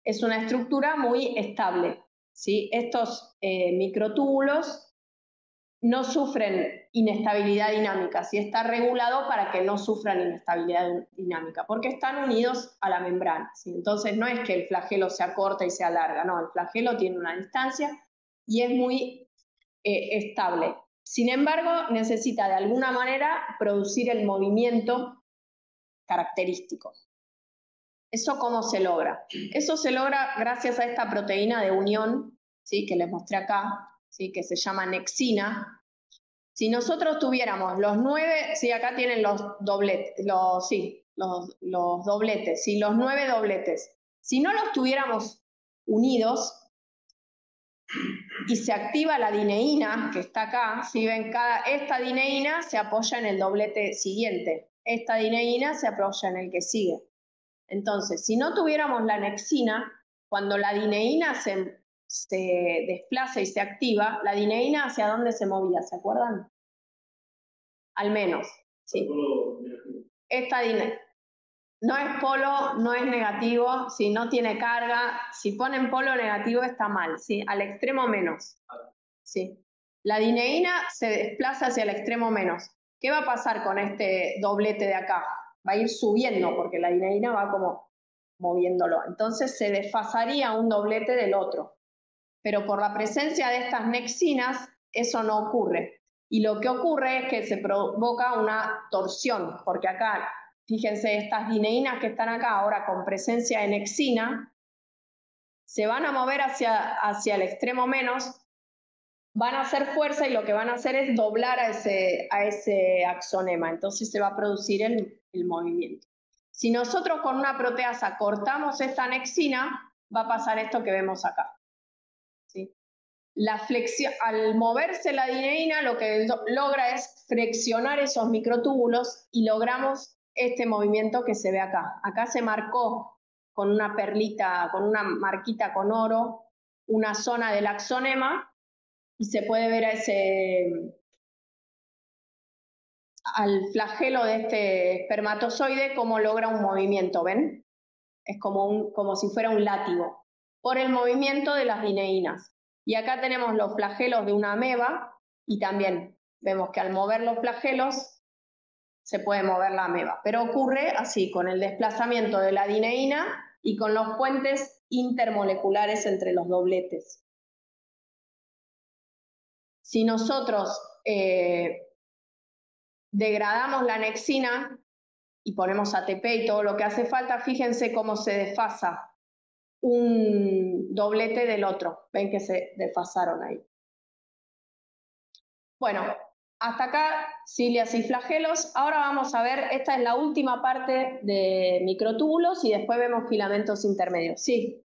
es una estructura muy estable, ¿sí? Estos microtúbulos no sufren inestabilidad dinámica, sí está regulado para que no sufran inestabilidad dinámica, porque están unidos a la membrana, ¿sí? Entonces no es que el flagelo se acorta y se alarga, no, el flagelo tiene una distancia y es muy estable. Sin embargo, necesita de alguna manera producir el movimiento característico. ¿Eso cómo se logra? Eso se logra gracias a esta proteína de unión, ¿sí? Que les mostré acá, ¿sí? Que se llama nexina. Si nosotros tuviéramos los 9, sí, acá tienen los dobletes, los dobletes, sí, los 9 dobletes. Si no los tuviéramos unidos y se activa la dineína, que está acá, si ven, esta dineína se apoya en el doblete siguiente, esta dineína se apoya en el que sigue. Entonces, si no tuviéramos la nexina, cuando la dineína se desplaza y se activa, la dineína ¿hacia dónde se movía? ¿Se acuerdan? Al menos, ¿sí? Esta No es polo, no es negativo, si no tiene carga, si ponen polo negativo está mal, ¿sí? Al extremo menos, ¿sí? La dineína se desplaza hacia el extremo menos. ¿Qué va a pasar con este doblete de acá? Va a ir subiendo porque la dineína va como moviéndolo. Entonces se desfasaría un doblete del otro. Pero por la presencia de estas nexinas, eso no ocurre. Y lo que ocurre es que se provoca una torsión, porque acá, fíjense, estas dineínas que están acá ahora con presencia de nexina, se van a mover hacia el extremo menos, van a hacer fuerza y lo que van a hacer es doblar a ese axonema. Entonces se va a producir el movimiento. Si nosotros con una proteasa cortamos esta nexina, va a pasar esto que vemos acá, ¿sí? La flexión, al moverse la dineína, lo que logra es flexionar esos microtúbulos y logramos este movimiento que se ve acá. Acá se marcó con una perlita, con una marquita con oro, una zona del axonema y se puede ver al flagelo de este espermatozoide cómo logra un movimiento, ¿ven? Es como si fuera un látigo, por el movimiento de las dineínas. Y acá tenemos los flagelos de una ameba y también vemos que al mover los flagelos se puede mover la ameba, pero ocurre así, con el desplazamiento de la dineína y con los puentes intermoleculares entre los dobletes. Si nosotros degradamos la nexina y ponemos ATP y todo lo que hace falta, fíjense cómo se desfasa un doblete del otro. Ven que se desfasaron ahí. Bueno, hasta acá cilias y flagelos. Ahora vamos a ver, esta es la última parte de microtúbulos y después vemos filamentos intermedios. Sí.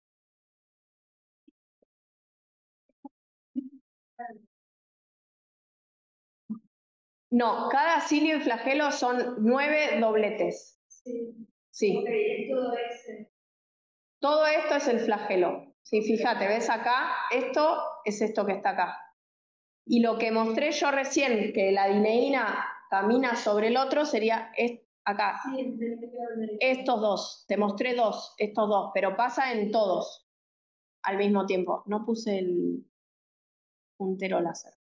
No, cada cilio y flagelo son 9 dobletes. Sí. Okay, todo esto es el flagelo. Sí, fíjate, ves acá, esto es esto que está acá. Y lo que mostré yo recién, que la dineína camina sobre el otro, sería acá. Sí, estos dos, te mostré estos dos, pero pasa en todos al mismo tiempo. No puse el puntero láser.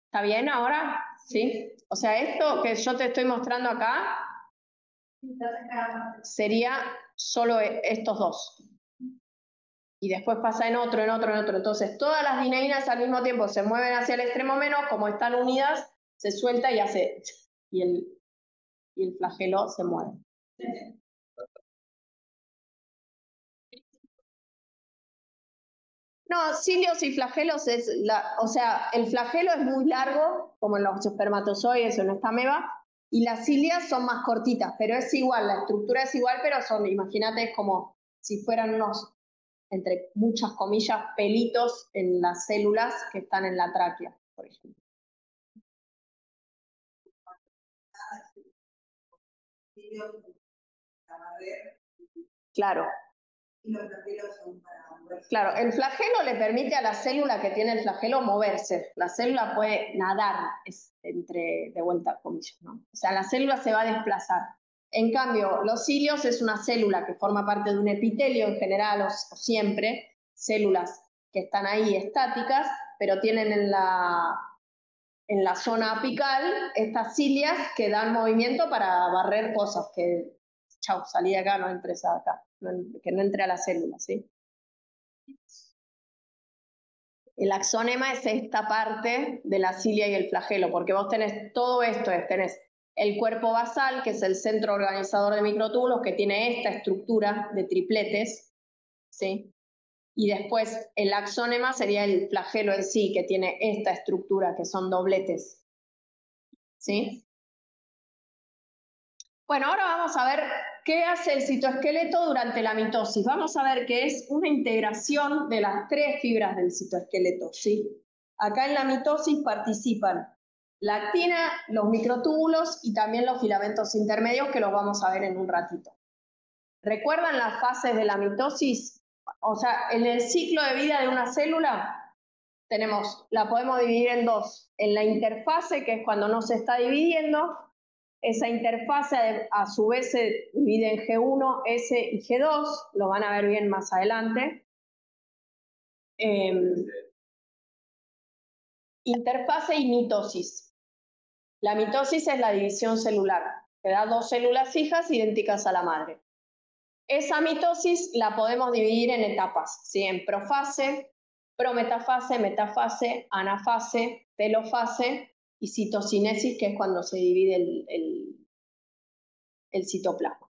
¿Está bien ahora? ¿Sí? O sea, esto que yo te estoy mostrando acá sería solo estos dos. Y después pasa en otro, en otro, en otro. Entonces, todas las dineínas al mismo tiempo se mueven hacia el extremo menos, como están unidas, se suelta y hace... Y el flagelo se mueve. No, cilios y flagelos o sea, el flagelo es muy largo, como en los espermatozoides o en esta ameba, y las cilias son más cortitas, pero es igual, la estructura es igual, pero son, imagínate, es como si fueran unos, entre muchas comillas, pelitos en las células que están en la tráquea, por ejemplo. Claro. Y los flagelos son para moverse. Claro, el flagelo le permite a la célula que tiene el flagelo moverse. La célula puede nadar, de vuelta, comillas, ¿no? O sea, la célula se va a desplazar. En cambio, los cilios es una célula que forma parte de un epitelio en general, o siempre, células que están ahí estáticas, pero tienen en la zona apical estas cilias que dan movimiento para barrer cosas, que, chau, salí de acá, no entres acá, que no entre a la célula, ¿sí? El axonema es esta parte de la cilia y el flagelo, porque vos tenés todo esto, tenés el cuerpo basal, que es el centro organizador de microtúbulos, que tiene esta estructura de tripletes, ¿sí? Y después el axonema sería el flagelo en sí, que tiene esta estructura, que son dobletes, ¿sí? Bueno, ahora vamos a ver qué hace el citoesqueleto durante la mitosis. Vamos a ver que es una integración de las 3 fibras del citoesqueleto, ¿sí? Acá en la mitosis participan la actina, los microtúbulos y también los filamentos intermedios, que los vamos a ver en un ratito. ¿Recuerdan las fases de la mitosis? O sea, en el ciclo de vida de una célula la podemos dividir en dos. En la interfase, que es cuando no se está dividiendo, Esa interfase a su vez se divide en G1, S y G2, lo van a ver bien más adelante. Interfase y mitosis. La mitosis es la división celular, que da dos células fijas idénticas a la madre. Esa mitosis la podemos dividir en etapas, ¿sí? En profase, prometafase, metafase, anafase, telofase y citocinesis, que es cuando se divide el citoplasma.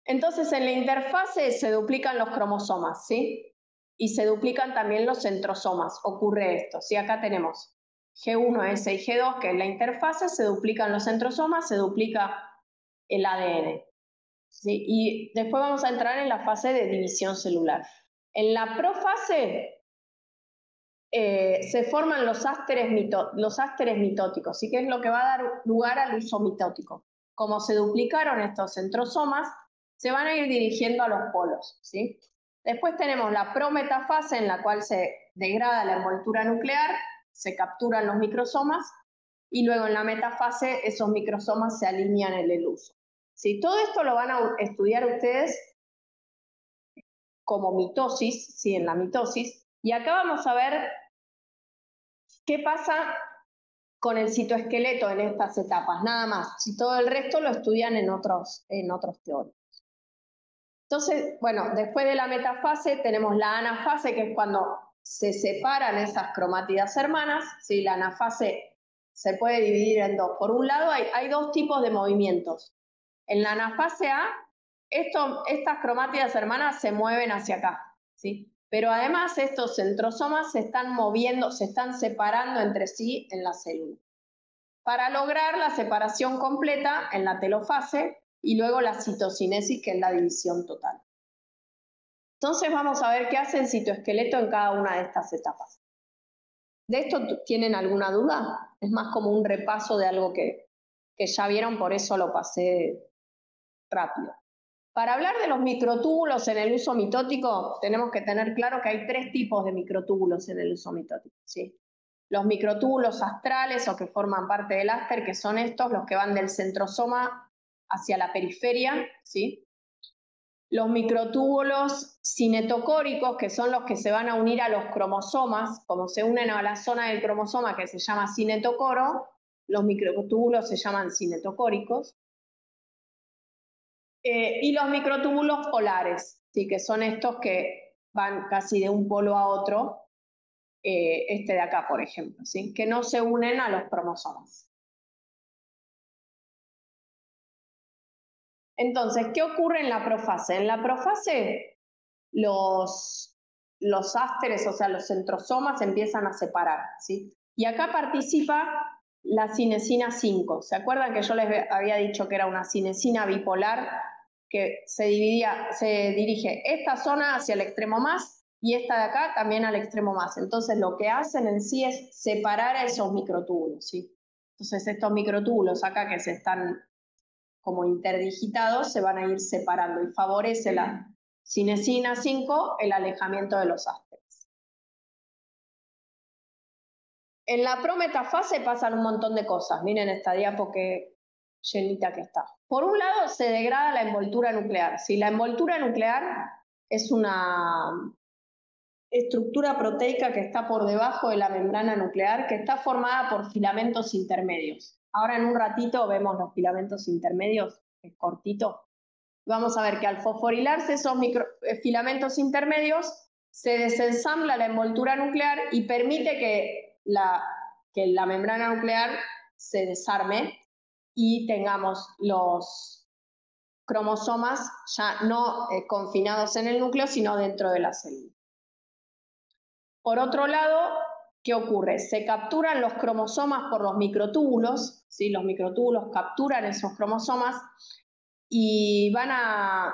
Entonces, en la interfase se duplican los cromosomas, ¿sí? Y se duplican también los centrosomas. Ocurre esto, ¿sí? Acá tenemos G1, S y G2, que es la interfase, se duplican los centrosomas, se duplica el ADN. ¿Sí? Y después vamos a entrar en la fase de división celular. En la profase se forman los ásteres mitóticos, ¿sí? Que es lo que va a dar lugar al uso mitótico. Como se duplicaron estos centrosomas, se van a ir dirigiendo a los polos, ¿sí? Después tenemos la prometafase, en la cual se degrada la envoltura nuclear, se capturan los microsomas, y luego en la metafase esos microsomas se alinean en el uso. ¿Sí? Todo esto lo van a estudiar ustedes como mitosis, ¿sí? En la mitosis, y acá vamos a ver qué pasa con el citoesqueleto en estas etapas, nada más. Si todo el resto lo estudian en otros teóricos. Entonces, bueno, después de la metafase tenemos la anafase, que es cuando se separan esas cromátidas hermanas, ¿sí? La anafase se puede dividir en dos. Por un lado, hay dos tipos de movimientos. En la anafase A, estas cromátidas hermanas se mueven hacia acá, ¿sí? Pero además estos centrosomas se están moviendo, se están separando entre sí en la célula, para lograr la separación completa en la telofase y luego la citocinesis, que es la división total. Entonces vamos a ver qué hace el citoesqueleto en cada una de estas etapas. ¿De esto tienen alguna duda? Es más como un repaso de algo que ya vieron, por eso lo pasé rápido. Para hablar de los microtúbulos en el uso mitótico, tenemos que tener claro que hay tres tipos de microtúbulos en el uso mitótico, ¿sí? Los microtúbulos astrales, o que forman parte del áster, que son estos, los que van del centrosoma hacia la periferia, ¿sí? Los microtúbulos cinetocóricos, que son los que se van a unir a los cromosomas, como se unen a la zona del cromosoma que se llama cinetocoro, los microtúbulos se llaman cinetocóricos. Y los microtúbulos polares, ¿sí? Que son estos que van casi de un polo a otro, este de acá, por ejemplo, ¿sí? Que no se unen a los cromosomas. Entonces, ¿qué ocurre en la profase? En la profase los ásteres, o sea, los centrosomas empiezan a separar, ¿sí? Y acá participa la cinesina 5. ¿Se acuerdan que yo les había dicho que era una cinesina bipolar que se dirige esta zona hacia el extremo más y esta de acá también al extremo más? Entonces lo que hacen en sí es separar a esos microtúbulos, ¿sí? Entonces estos microtúbulos acá que se están como interdigitados se van a ir separando y favorece la cinesina 5 el alejamiento de los ásteres. En la prometafase pasan un montón de cosas. Miren esta diapo que llenita que está. Por un lado se degrada la envoltura nuclear. ¿Sí? La envoltura nuclear es una estructura proteica que está por debajo de la membrana nuclear, que está formada por filamentos intermedios. Ahora en un ratito vemos los filamentos intermedios, es cortito. Vamos a ver que al fosforilarse esos filamentos intermedios, se desensambla la envoltura nuclear y permite que la membrana nuclear se desarme y tengamos los cromosomas ya no confinados en el núcleo, sino dentro de la célula. Por otro lado, ¿qué ocurre? Se capturan los cromosomas por los microtúbulos, ¿sí? Los microtúbulos capturan esos cromosomas y van a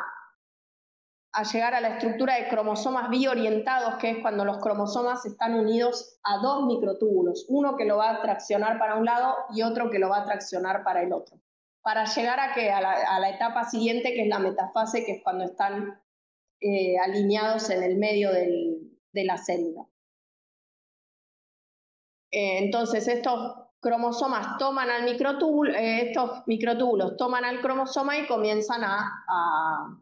llegar a la estructura de cromosomas biorientados, que es cuando los cromosomas están unidos a dos microtúbulos, uno que lo va a traccionar para un lado y otro que lo va a traccionar para el otro, para llegar a la etapa siguiente, que es la metafase, que es cuando están alineados en el medio de la célula. Entonces estos cromosomas toman al microtúbulo, estos microtúbulos toman al cromosoma y comienzan a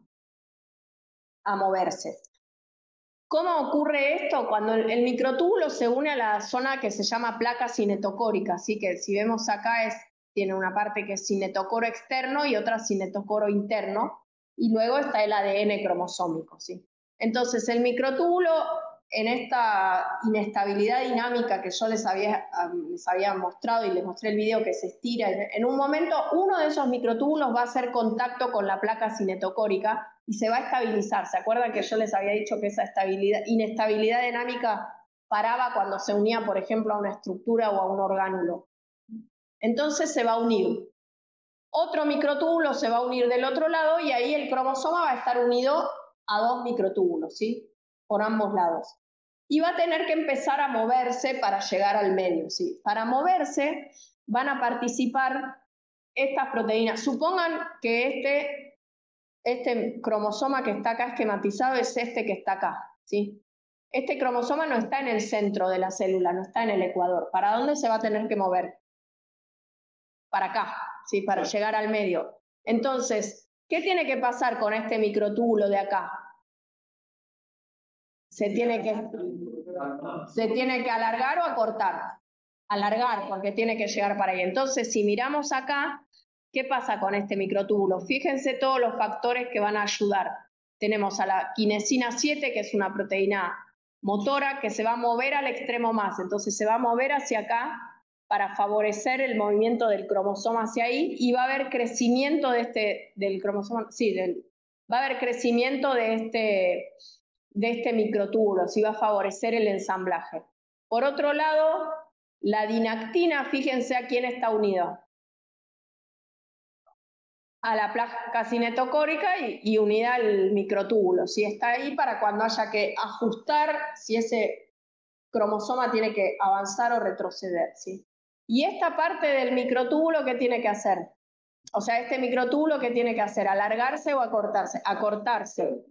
moverse. ¿Cómo ocurre esto? Cuando el microtúbulo se une a la zona que se llama placa cinetocórica, así que si vemos acá tiene una parte que es cinetocoro externo y otra cinetocoro interno, y luego está el ADN cromosómico, ¿sí? Entonces el microtúbulo, en esta inestabilidad dinámica que yo les había mostrado y les mostré el video que se estira, en un momento uno de esos microtúbulos va a hacer contacto con la placa cinetocórica y se va a estabilizar. ¿Se acuerdan que yo les había dicho que esa inestabilidad dinámica paraba cuando se unía, por ejemplo, a una estructura o a un orgánulo? Entonces se va a unir. Otro microtúbulo se va a unir del otro lado y ahí el cromosoma va a estar unido a dos microtúbulos, ¿sí? Por ambos lados. Y va a tener que empezar a moverse para llegar al medio, ¿sí? Para moverse van a participar estas proteínas. Supongan que este cromosoma que está acá esquematizado es este que está acá, ¿sí? Este cromosoma no está en el centro de la célula, no está en el ecuador. ¿Para dónde se va a tener que mover? Para acá, ¿sí? Para llegar al medio. Entonces, ¿qué tiene que pasar con este microtúbulo de acá? Se tiene que alargar o acortar. Alargar, porque tiene que llegar para ahí. Entonces, si miramos acá, ¿qué pasa con este microtúbulo? Fíjense todos los factores que van a ayudar. Tenemos a la quinesina 7, que es una proteína motora que se va a mover al extremo más. Entonces, se va a mover hacia acá para favorecer el movimiento del cromosoma hacia ahí y va a haber crecimiento del cromosoma, sí, va a haber crecimiento de este microtúbulo, sí va a favorecer el ensamblaje. Por otro lado, la dinactina, fíjense a quién está unido. A la placa cinetocórica y unida al microtúbulo. ¿Sí? Está ahí para cuando haya que ajustar si ese cromosoma tiene que avanzar o retroceder. ¿Sí? Y esta parte del microtúbulo, ¿qué tiene que hacer? O sea, este microtúbulo, ¿qué tiene que hacer? ¿Alargarse o acortarse? Acortarse.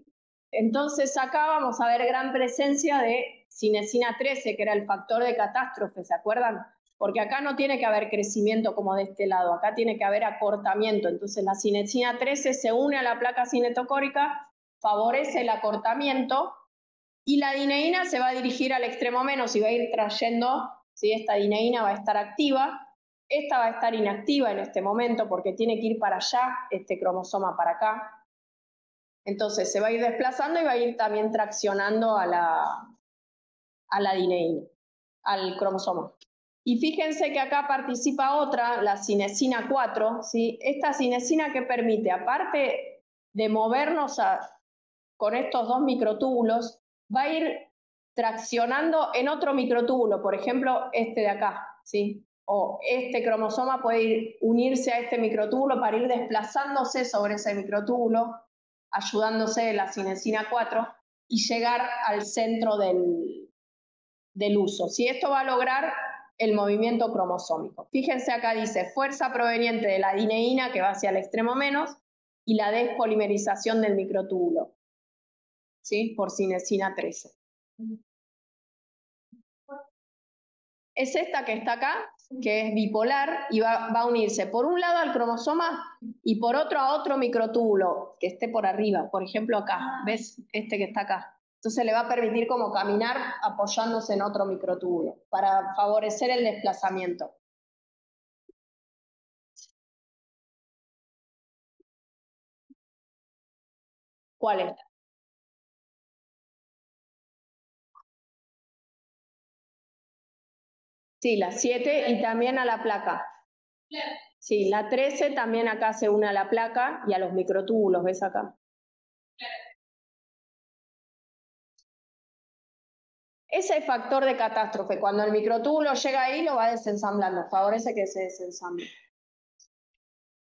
Entonces acá vamos a ver gran presencia de cinesina 13, que era el factor de catástrofe, ¿se acuerdan? Porque acá no tiene que haber crecimiento como de este lado, acá tiene que haber acortamiento. Entonces la cinesina 13 se une a la placa cinetocórica, favorece el acortamiento y la dineína se va a dirigir al extremo menos y va a ir trayendo, ¿sí? Esta dineína va a estar activa, esta va a estar inactiva en este momento porque tiene que ir para allá, este cromosoma para acá. Entonces se va a ir desplazando y va a ir también traccionando a la dineína, al cromosoma. Y fíjense que acá participa otra, la cinesina 4, ¿sí? Esta cinesina que permite, aparte de movernos con estos dos microtúbulos, va a ir traccionando en otro microtúbulo, por ejemplo, este de acá, ¿sí? O este cromosoma puede unirse a este microtúbulo para ir desplazándose sobre ese microtúbulo, ayudándose de la cinesina 4 y llegar al centro del uso. Si esto va a lograr el movimiento cromosómico. Fíjense acá dice fuerza proveniente de la dineína que va hacia el extremo menos y la despolimerización del microtúbulo, ¿sí? Por cinesina 13. Es esta que está acá, que es bipolar y va a unirse por un lado al cromosoma y por otro a otro microtúbulo que esté por arriba, por ejemplo acá, ¿ves? Este que está acá. Entonces le va a permitir como caminar apoyándose en otro microtúbulo para favorecer el desplazamiento. ¿Cuál es? Sí, la 7 y también a la placa. Sí, la 13 también acá se une a la placa y a los microtúbulos, ¿ves acá? Ese factor de catástrofe, cuando el microtúbulo llega ahí, lo va desensamblando, favorece que se desensamble.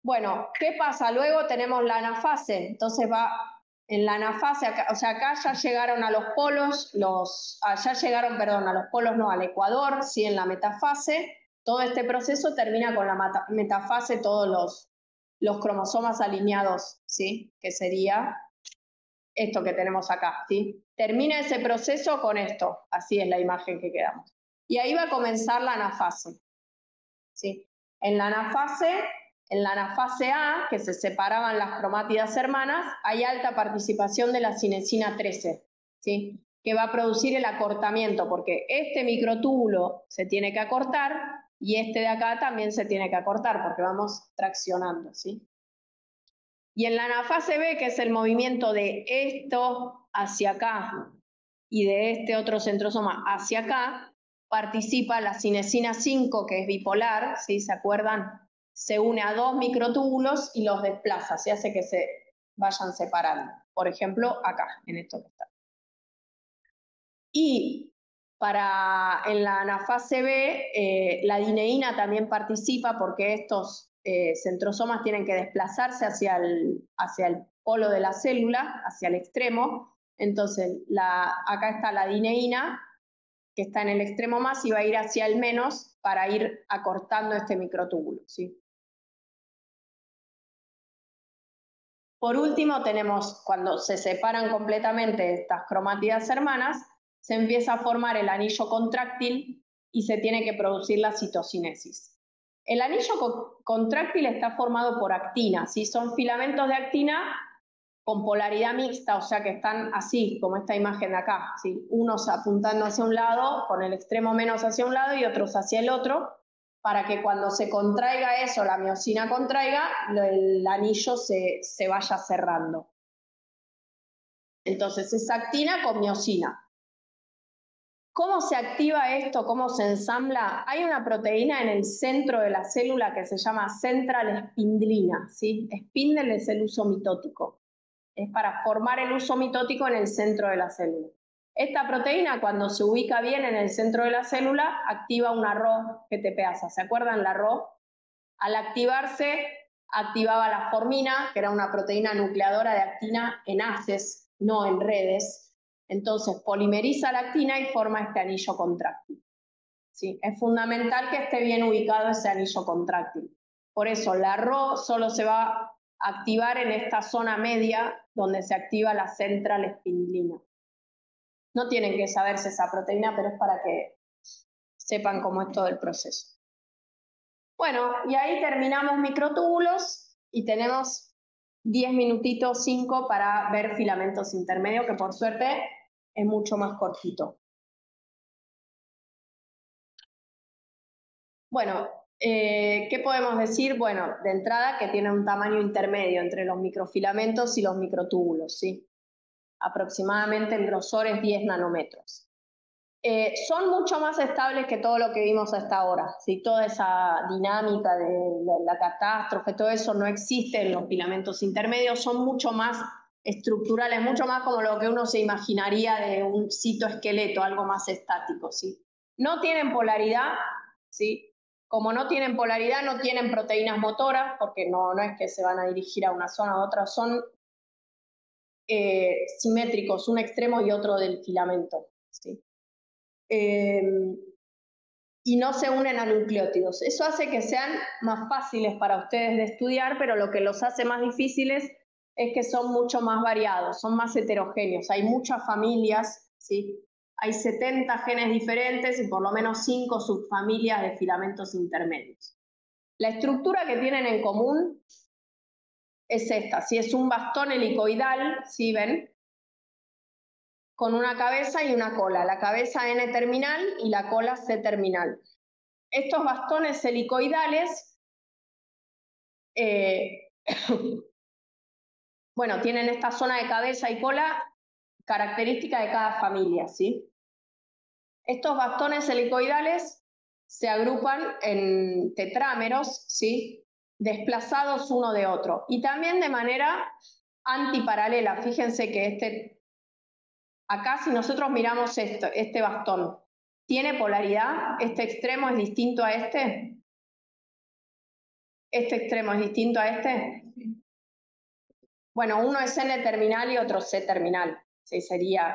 Bueno, ¿qué pasa? Luego tenemos la anafase, entonces va en la anafase, o sea, acá ya llegaron a los polos, ya llegaron, perdón, a los polos no, al ecuador, sí, en la metafase. Todo este proceso termina con la metafase, todos los cromosomas alineados, ¿sí? Que sería esto que tenemos acá, ¿sí? Termina ese proceso con esto, así es la imagen que quedamos. Y ahí va a comenzar la anafase. ¿sí? En la anafase A, que se separaban las cromátidas hermanas, hay alta participación de la cinesina 13, ¿sí? Que va a producir el acortamiento, porque este microtúbulo se tiene que acortar y este de acá también se tiene que acortar, porque vamos traccionando, ¿sí? Y en la anafase B, que es el movimiento de esto hacia acá y de este otro centrosoma hacia acá, participa la cinesina 5, que es bipolar, ¿sí? ¿Se acuerdan? Se une a dos microtúbulos y los desplaza, se hace que se vayan separando. Por ejemplo, acá, en esto que está. Y en la anafase B, la dineína también participa porque estos centrosomas tienen que desplazarse hacia el polo de la célula, hacia el extremo. Entonces, acá está la dineína, que está en el extremo más y va a ir hacia el menos para ir acortando este microtúbulo, ¿sí? Por último, tenemos cuando se separan completamente estas cromátidas hermanas, se empieza a formar el anillo contráctil y se tiene que producir la citocinesis. El anillo contráctil está formado por actina, ¿sí? Son filamentos de actina con polaridad mixta, o sea que están así, como esta imagen de acá, ¿sí? Unos apuntando hacia un lado, con el extremo menos hacia un lado y otros hacia el otro, para que cuando se contraiga eso, la miosina contraiga, el anillo se vaya cerrando. Entonces es actina con miosina. ¿Cómo se activa esto? ¿Cómo se ensambla? Hay una proteína en el centro de la célula que se llama central spindlina, ¿sí? Spindle es el uso mitótico. Es para formar el uso mitótico en el centro de la célula. Esta proteína, cuando se ubica bien en el centro de la célula, activa una Rho GTPasa. ¿Se acuerdan la Rho? Al activarse, activaba la formina, que era una proteína nucleadora de actina en haces, no en redes. Entonces polimeriza la actina y forma este anillo contráctil. ¿Sí? Es fundamental que esté bien ubicado ese anillo contráctil. Por eso la Rho solo se va a activar en esta zona media donde se activa la central spindlina. No tienen que saberse esa proteína, pero es para que sepan cómo es todo el proceso. Bueno, y ahí terminamos microtúbulos y tenemos 10 minutitos, 5 para ver filamentos intermedios, que por suerte es mucho más cortito. Bueno, ¿qué podemos decir? Bueno, de entrada que tiene un tamaño intermedio entre los microfilamentos y los microtúbulos, ¿sí? Aproximadamente el grosor es 10 nanómetros. Son mucho más estables que todo lo que vimos hasta ahora, ¿sí? Toda esa dinámica de la catástrofe, todo eso no existe en los filamentos intermedios, son mucho más estructurales, mucho más como lo que uno se imaginaría de un citoesqueleto, algo más estático, ¿sí? No tienen polaridad, ¿sí? Como no tienen polaridad, no tienen proteínas motoras, porque no es que se van a dirigir a una zona u otra, son simétricos, un extremo y otro del filamento, ¿sí? Y no se unen a nucleótidos. Eso hace que sean más fáciles para ustedes de estudiar, pero lo que los hace más difíciles es que son mucho más variados, son más heterogéneos. Hay muchas familias, ¿sí? Hay 70 genes diferentes y por lo menos 5 subfamilias de filamentos intermedios. La estructura que tienen en común es esta, ¿sí? Es un bastón helicoidal, ¿sí ven? Con una cabeza y una cola, la cabeza N-terminal y la cola C-terminal. Estos bastones helicoidales, bueno, tienen esta zona de cabeza y cola característica de cada familia, ¿sí? Estos bastones helicoidales se agrupan en tetrámeros, ¿sí? Desplazados uno de otro y también de manera antiparalela. Fíjense que acá si nosotros miramos este bastón, ¿tiene polaridad? ¿Este extremo es distinto a este? ¿Este extremo es distinto a este? Bueno, uno es N-terminal y otro C-terminal. Sí,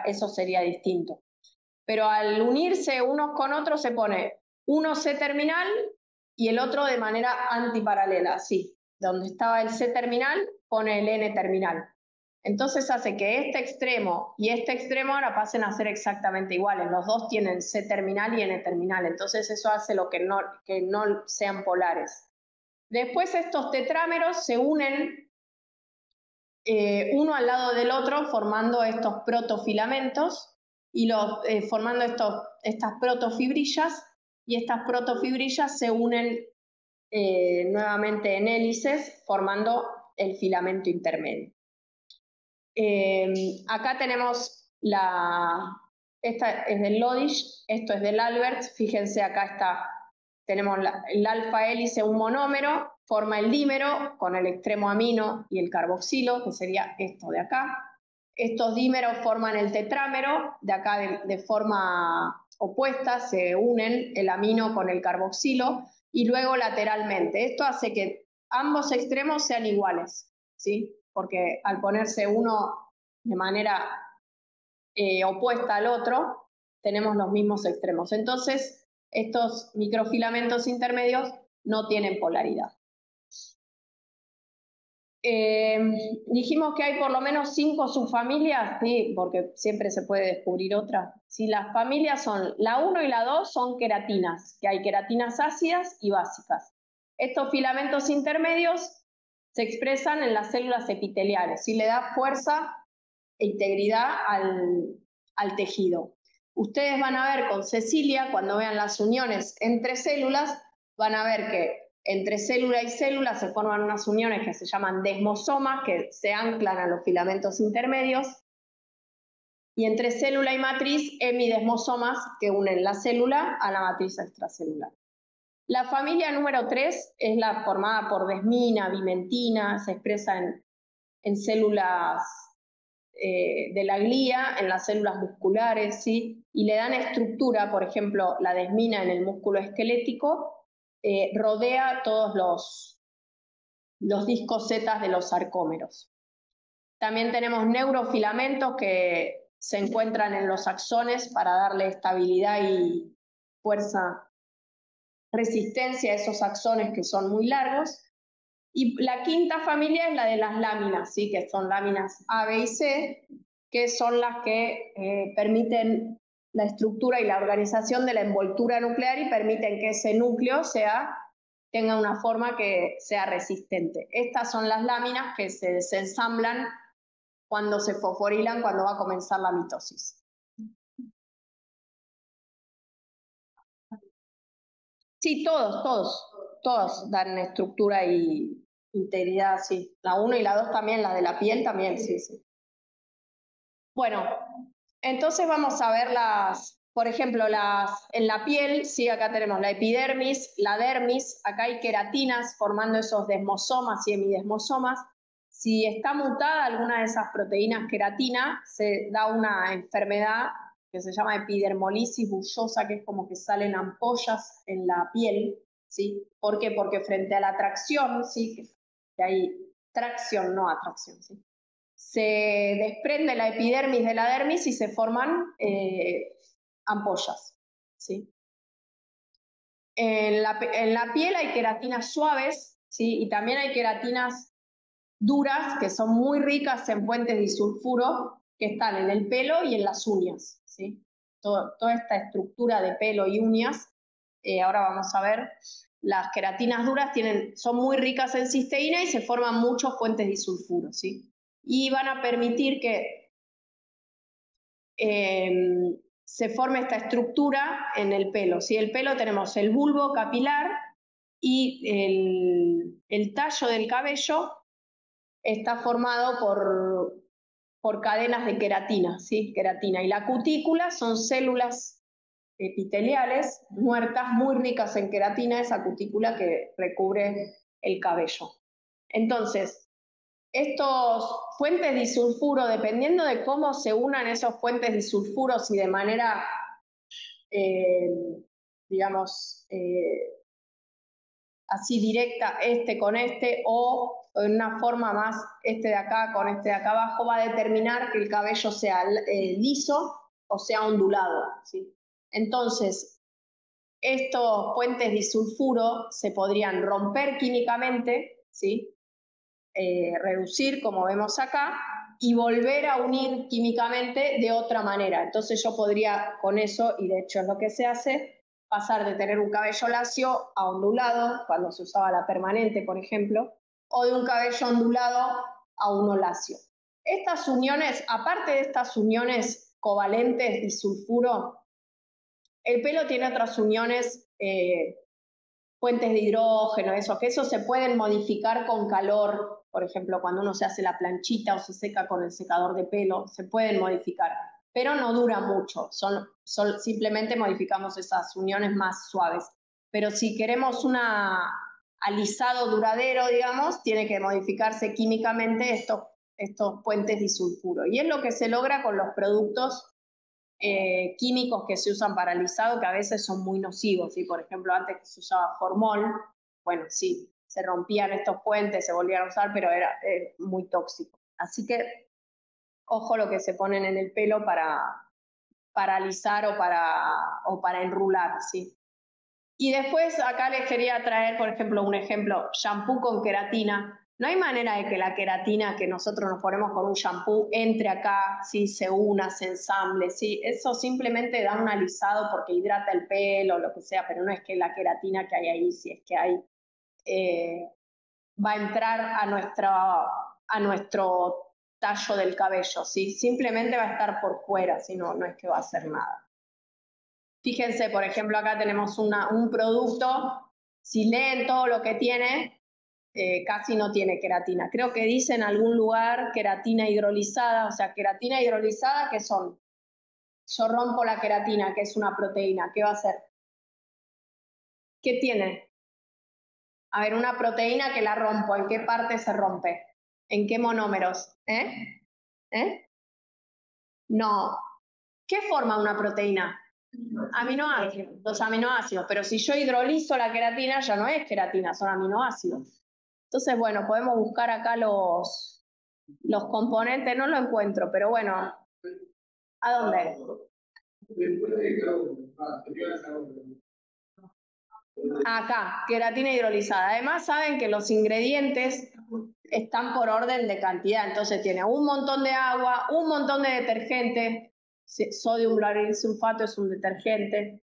eso sería distinto. Pero al unirse unos con otros se pone uno C-terminal y el otro de manera antiparalela, así. Donde estaba el C-terminal pone el N-terminal. Entonces hace que este extremo y este extremo ahora pasen a ser exactamente iguales. Los dos tienen C terminal y N terminal. Entonces eso hace que no sean polares. Después estos tetrámeros se unen uno al lado del otro formando estos protofilamentos y formando estas protofibrillas, y estas protofibrillas se unen nuevamente en hélices formando el filamento intermedio. Acá tenemos esta es del Lodish, esto es del Albert. Fíjense, acá tenemos el alfa hélice, un monómero, forma el dímero con el extremo amino y el carboxilo, que sería esto de acá. Estos dímeros forman el tetrámero, de acá de forma opuesta se unen el amino con el carboxilo y luego lateralmente. Esto hace que ambos extremos sean iguales, ¿sí? Porque al ponerse uno de manera opuesta al otro, tenemos los mismos extremos. Entonces, estos microfilamentos intermedios no tienen polaridad. Dijimos que hay por lo menos 5 subfamilias, sí, porque siempre se puede descubrir otra. Si las familias son la 1 y la 2 son queratinas, que hay queratinas ácidas y básicas. Estos filamentos intermedios se expresan en las células epiteliales y le da fuerza e integridad al tejido. Ustedes van a ver con Cecilia, cuando vean las uniones entre células, van a ver que entre célula y célula se forman unas uniones que se llaman desmosomas, que se anclan a los filamentos intermedios, y entre célula y matriz, hemidesmosomas, que unen la célula a la matriz extracelular. La familia número 3 es la formada por desmina, bimentina, se expresa en células de la glía, en las células musculares, ¿sí? Y le dan estructura, por ejemplo, la desmina en el músculo esquelético, rodea todos los discos Z de los sarcómeros. También tenemos neurofilamentos que se encuentran en los axones para darle estabilidad y fuerza, resistencia a esos axones que son muy largos. Y la quinta familia es la de las láminas, ¿sí? Que son láminas A, B y C, que son las que permiten la estructura y la organización de la envoltura nuclear y permiten que ese núcleo tenga una forma que sea resistente. Estas son las láminas que se desensamblan cuando se fosforilan, cuando va a comenzar la mitosis. Sí, todos dan estructura y integridad, sí. La 1 y la 2 también, la de la piel también, sí, sí. Bueno, entonces vamos a ver por ejemplo, en la piel, sí, acá tenemos la epidermis, la dermis, acá hay queratinas formando esos desmosomas y hemidesmosomas. Si está mutada alguna de esas proteínas queratina, se da una enfermedad que se llama epidermolisis bullosa, que es como que salen ampollas en la piel, ¿sí? ¿Por qué? Porque frente a la tracción, ¿sí? Que hay tracción, no atracción, ¿sí? Se desprende la epidermis de la dermis y se forman ampollas, ¿sí? En la piel hay queratinas suaves, ¿sí? Y también hay queratinas duras que son muy ricas en fuentes disulfuro que están en el pelo y en las uñas, ¿sí? Toda esta estructura de pelo y uñas, ahora vamos a ver, las queratinas duras son muy ricas en cisteína y se forman muchos fuentes disulfuro, ¿sí? Y van a permitir que se forme esta estructura en el pelo, ¿sí? El pelo tenemos el bulbo capilar y el tallo del cabello está formado por cadenas de queratina, ¿sí? Queratina. Y la cutícula son células epiteliales muertas muy ricas en queratina, esa cutícula que recubre el cabello. Entonces, estos fuentes disulfuro, dependiendo de cómo se unan esos fuentes disulfuros y de manera, digamos, así directa, este con este, o en una forma más este de acá con este de acá abajo, va a determinar que el cabello sea liso o sea ondulado, ¿sí? Entonces, estos puentes disulfuro se podrían romper químicamente, ¿sí? Reducir, como vemos acá, y volver a unir químicamente de otra manera. Entonces yo podría con eso, y de hecho es lo que se hace, pasar de tener un cabello lacio a ondulado, cuando se usaba la permanente, por ejemplo, o de un cabello ondulado a uno lacio. Estas uniones, aparte de estas uniones covalentes disulfuro, el pelo tiene otras uniones, fuentes de hidrógeno, que eso se pueden modificar con calor, por ejemplo, cuando uno se hace la planchita o se seca con el secador de pelo, se pueden modificar, pero no dura mucho, simplemente modificamos esas uniones más suaves. Pero si queremos un alisado duradero, digamos, tiene que modificarse químicamente estos puentes disulfuro. Y es lo que se logra con los productos químicos que se usan para alisado, que a veces son muy nocivos, ¿sí? Por ejemplo, antes que se usaba formol, bueno, sí, se rompían estos puentes, se volvían a usar, pero era muy tóxico. Así que, ojo lo que se ponen en el pelo para alisar o para enrular, ¿sí? Y después acá les quería traer, por ejemplo, un ejemplo, shampoo con queratina. No hay manera de que la queratina que nosotros nos ponemos con un shampoo entre acá, ¿sí? Se una, se ensamble, ¿sí? Eso simplemente da un alisado porque hidrata el pelo, lo que sea, pero no es que la queratina que hay ahí, si es que hay, va a entrar a nuestro tallo del cabello, ¿sí? Simplemente va a estar por fuera, ¿sí? No es que va a hacer nada. Fíjense, por ejemplo, acá tenemos un producto, si leen todo lo que tiene, casi no tiene queratina. Creo que dice en algún lugar queratina hidrolizada, o sea, queratina hidrolizada, ¿qué son? Yo rompo la queratina, que es una proteína, ¿qué va a hacer? ¿Qué tiene? A ver, una proteína que la rompo, ¿en qué parte se rompe? ¿En qué monómeros? ¿Eh? No. ¿Qué forma una proteína? Aminoácidos, los aminoácidos, pero si yo hidrolizo la queratina ya no es queratina, son aminoácidos. Entonces, bueno, podemos buscar acá los componentes, no lo encuentro, pero bueno, ¿a dónde? Acá, queratina hidrolizada. Además, saben que los ingredientes están por orden de cantidad, entonces tiene un montón de agua, un montón de detergente, sodium lauryl sulfato es un detergente,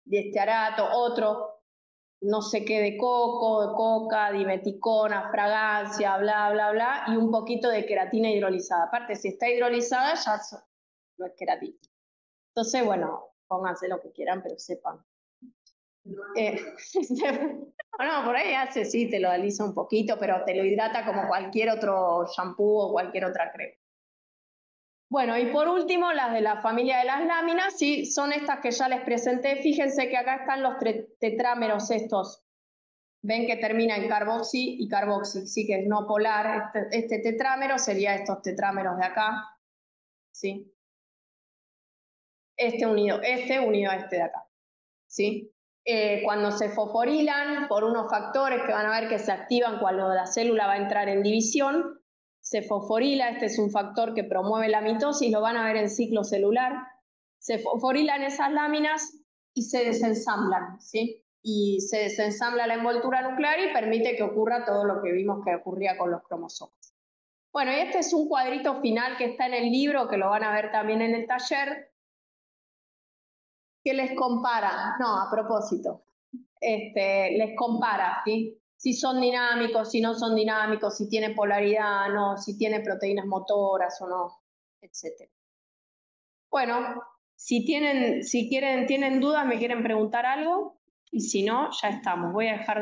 diestearato, otro, no sé qué de coco, de coca, dimeticona, fragancia, bla, bla, bla, y un poquito de queratina hidrolizada. Aparte, si está hidrolizada, ya no es queratina. Entonces, bueno, pónganse lo que quieran, pero sepan. No, por ahí hace, sí, te lo alisa un poquito, pero te lo hidrata como cualquier otro shampoo o cualquier otra crema. Bueno, y por último, las de la familia de las láminas, sí, son estas que ya les presenté. Fíjense que acá están los tetrámeros estos. Ven que termina en carboxi y carboxi, sí que es no polar. Este tetrámero sería estos tetrámeros de acá, ¿sí? Este unido a este de acá, ¿sí? Cuando se fosforilan por unos factores que van a ver que se activan cuando la célula va a entrar en división, se fosforila, este es un factor que promueve la mitosis, lo van a ver en ciclo celular, se fosforilan esas láminas y se desensamblan, ¿sí? Y se desensambla la envoltura nuclear y permite que ocurra todo lo que vimos que ocurría con los cromosomas. Bueno, y este es un cuadrito final que está en el libro, que lo van a ver también en el taller, que les compara, no, a propósito, les compara, ¿sí? Si son dinámicos, si no son dinámicos, si tienen polaridad, no, si tienen proteínas motoras o no, etc. Bueno, si tienen dudas, me quieren preguntar algo, y si no, ya estamos. Voy a dejar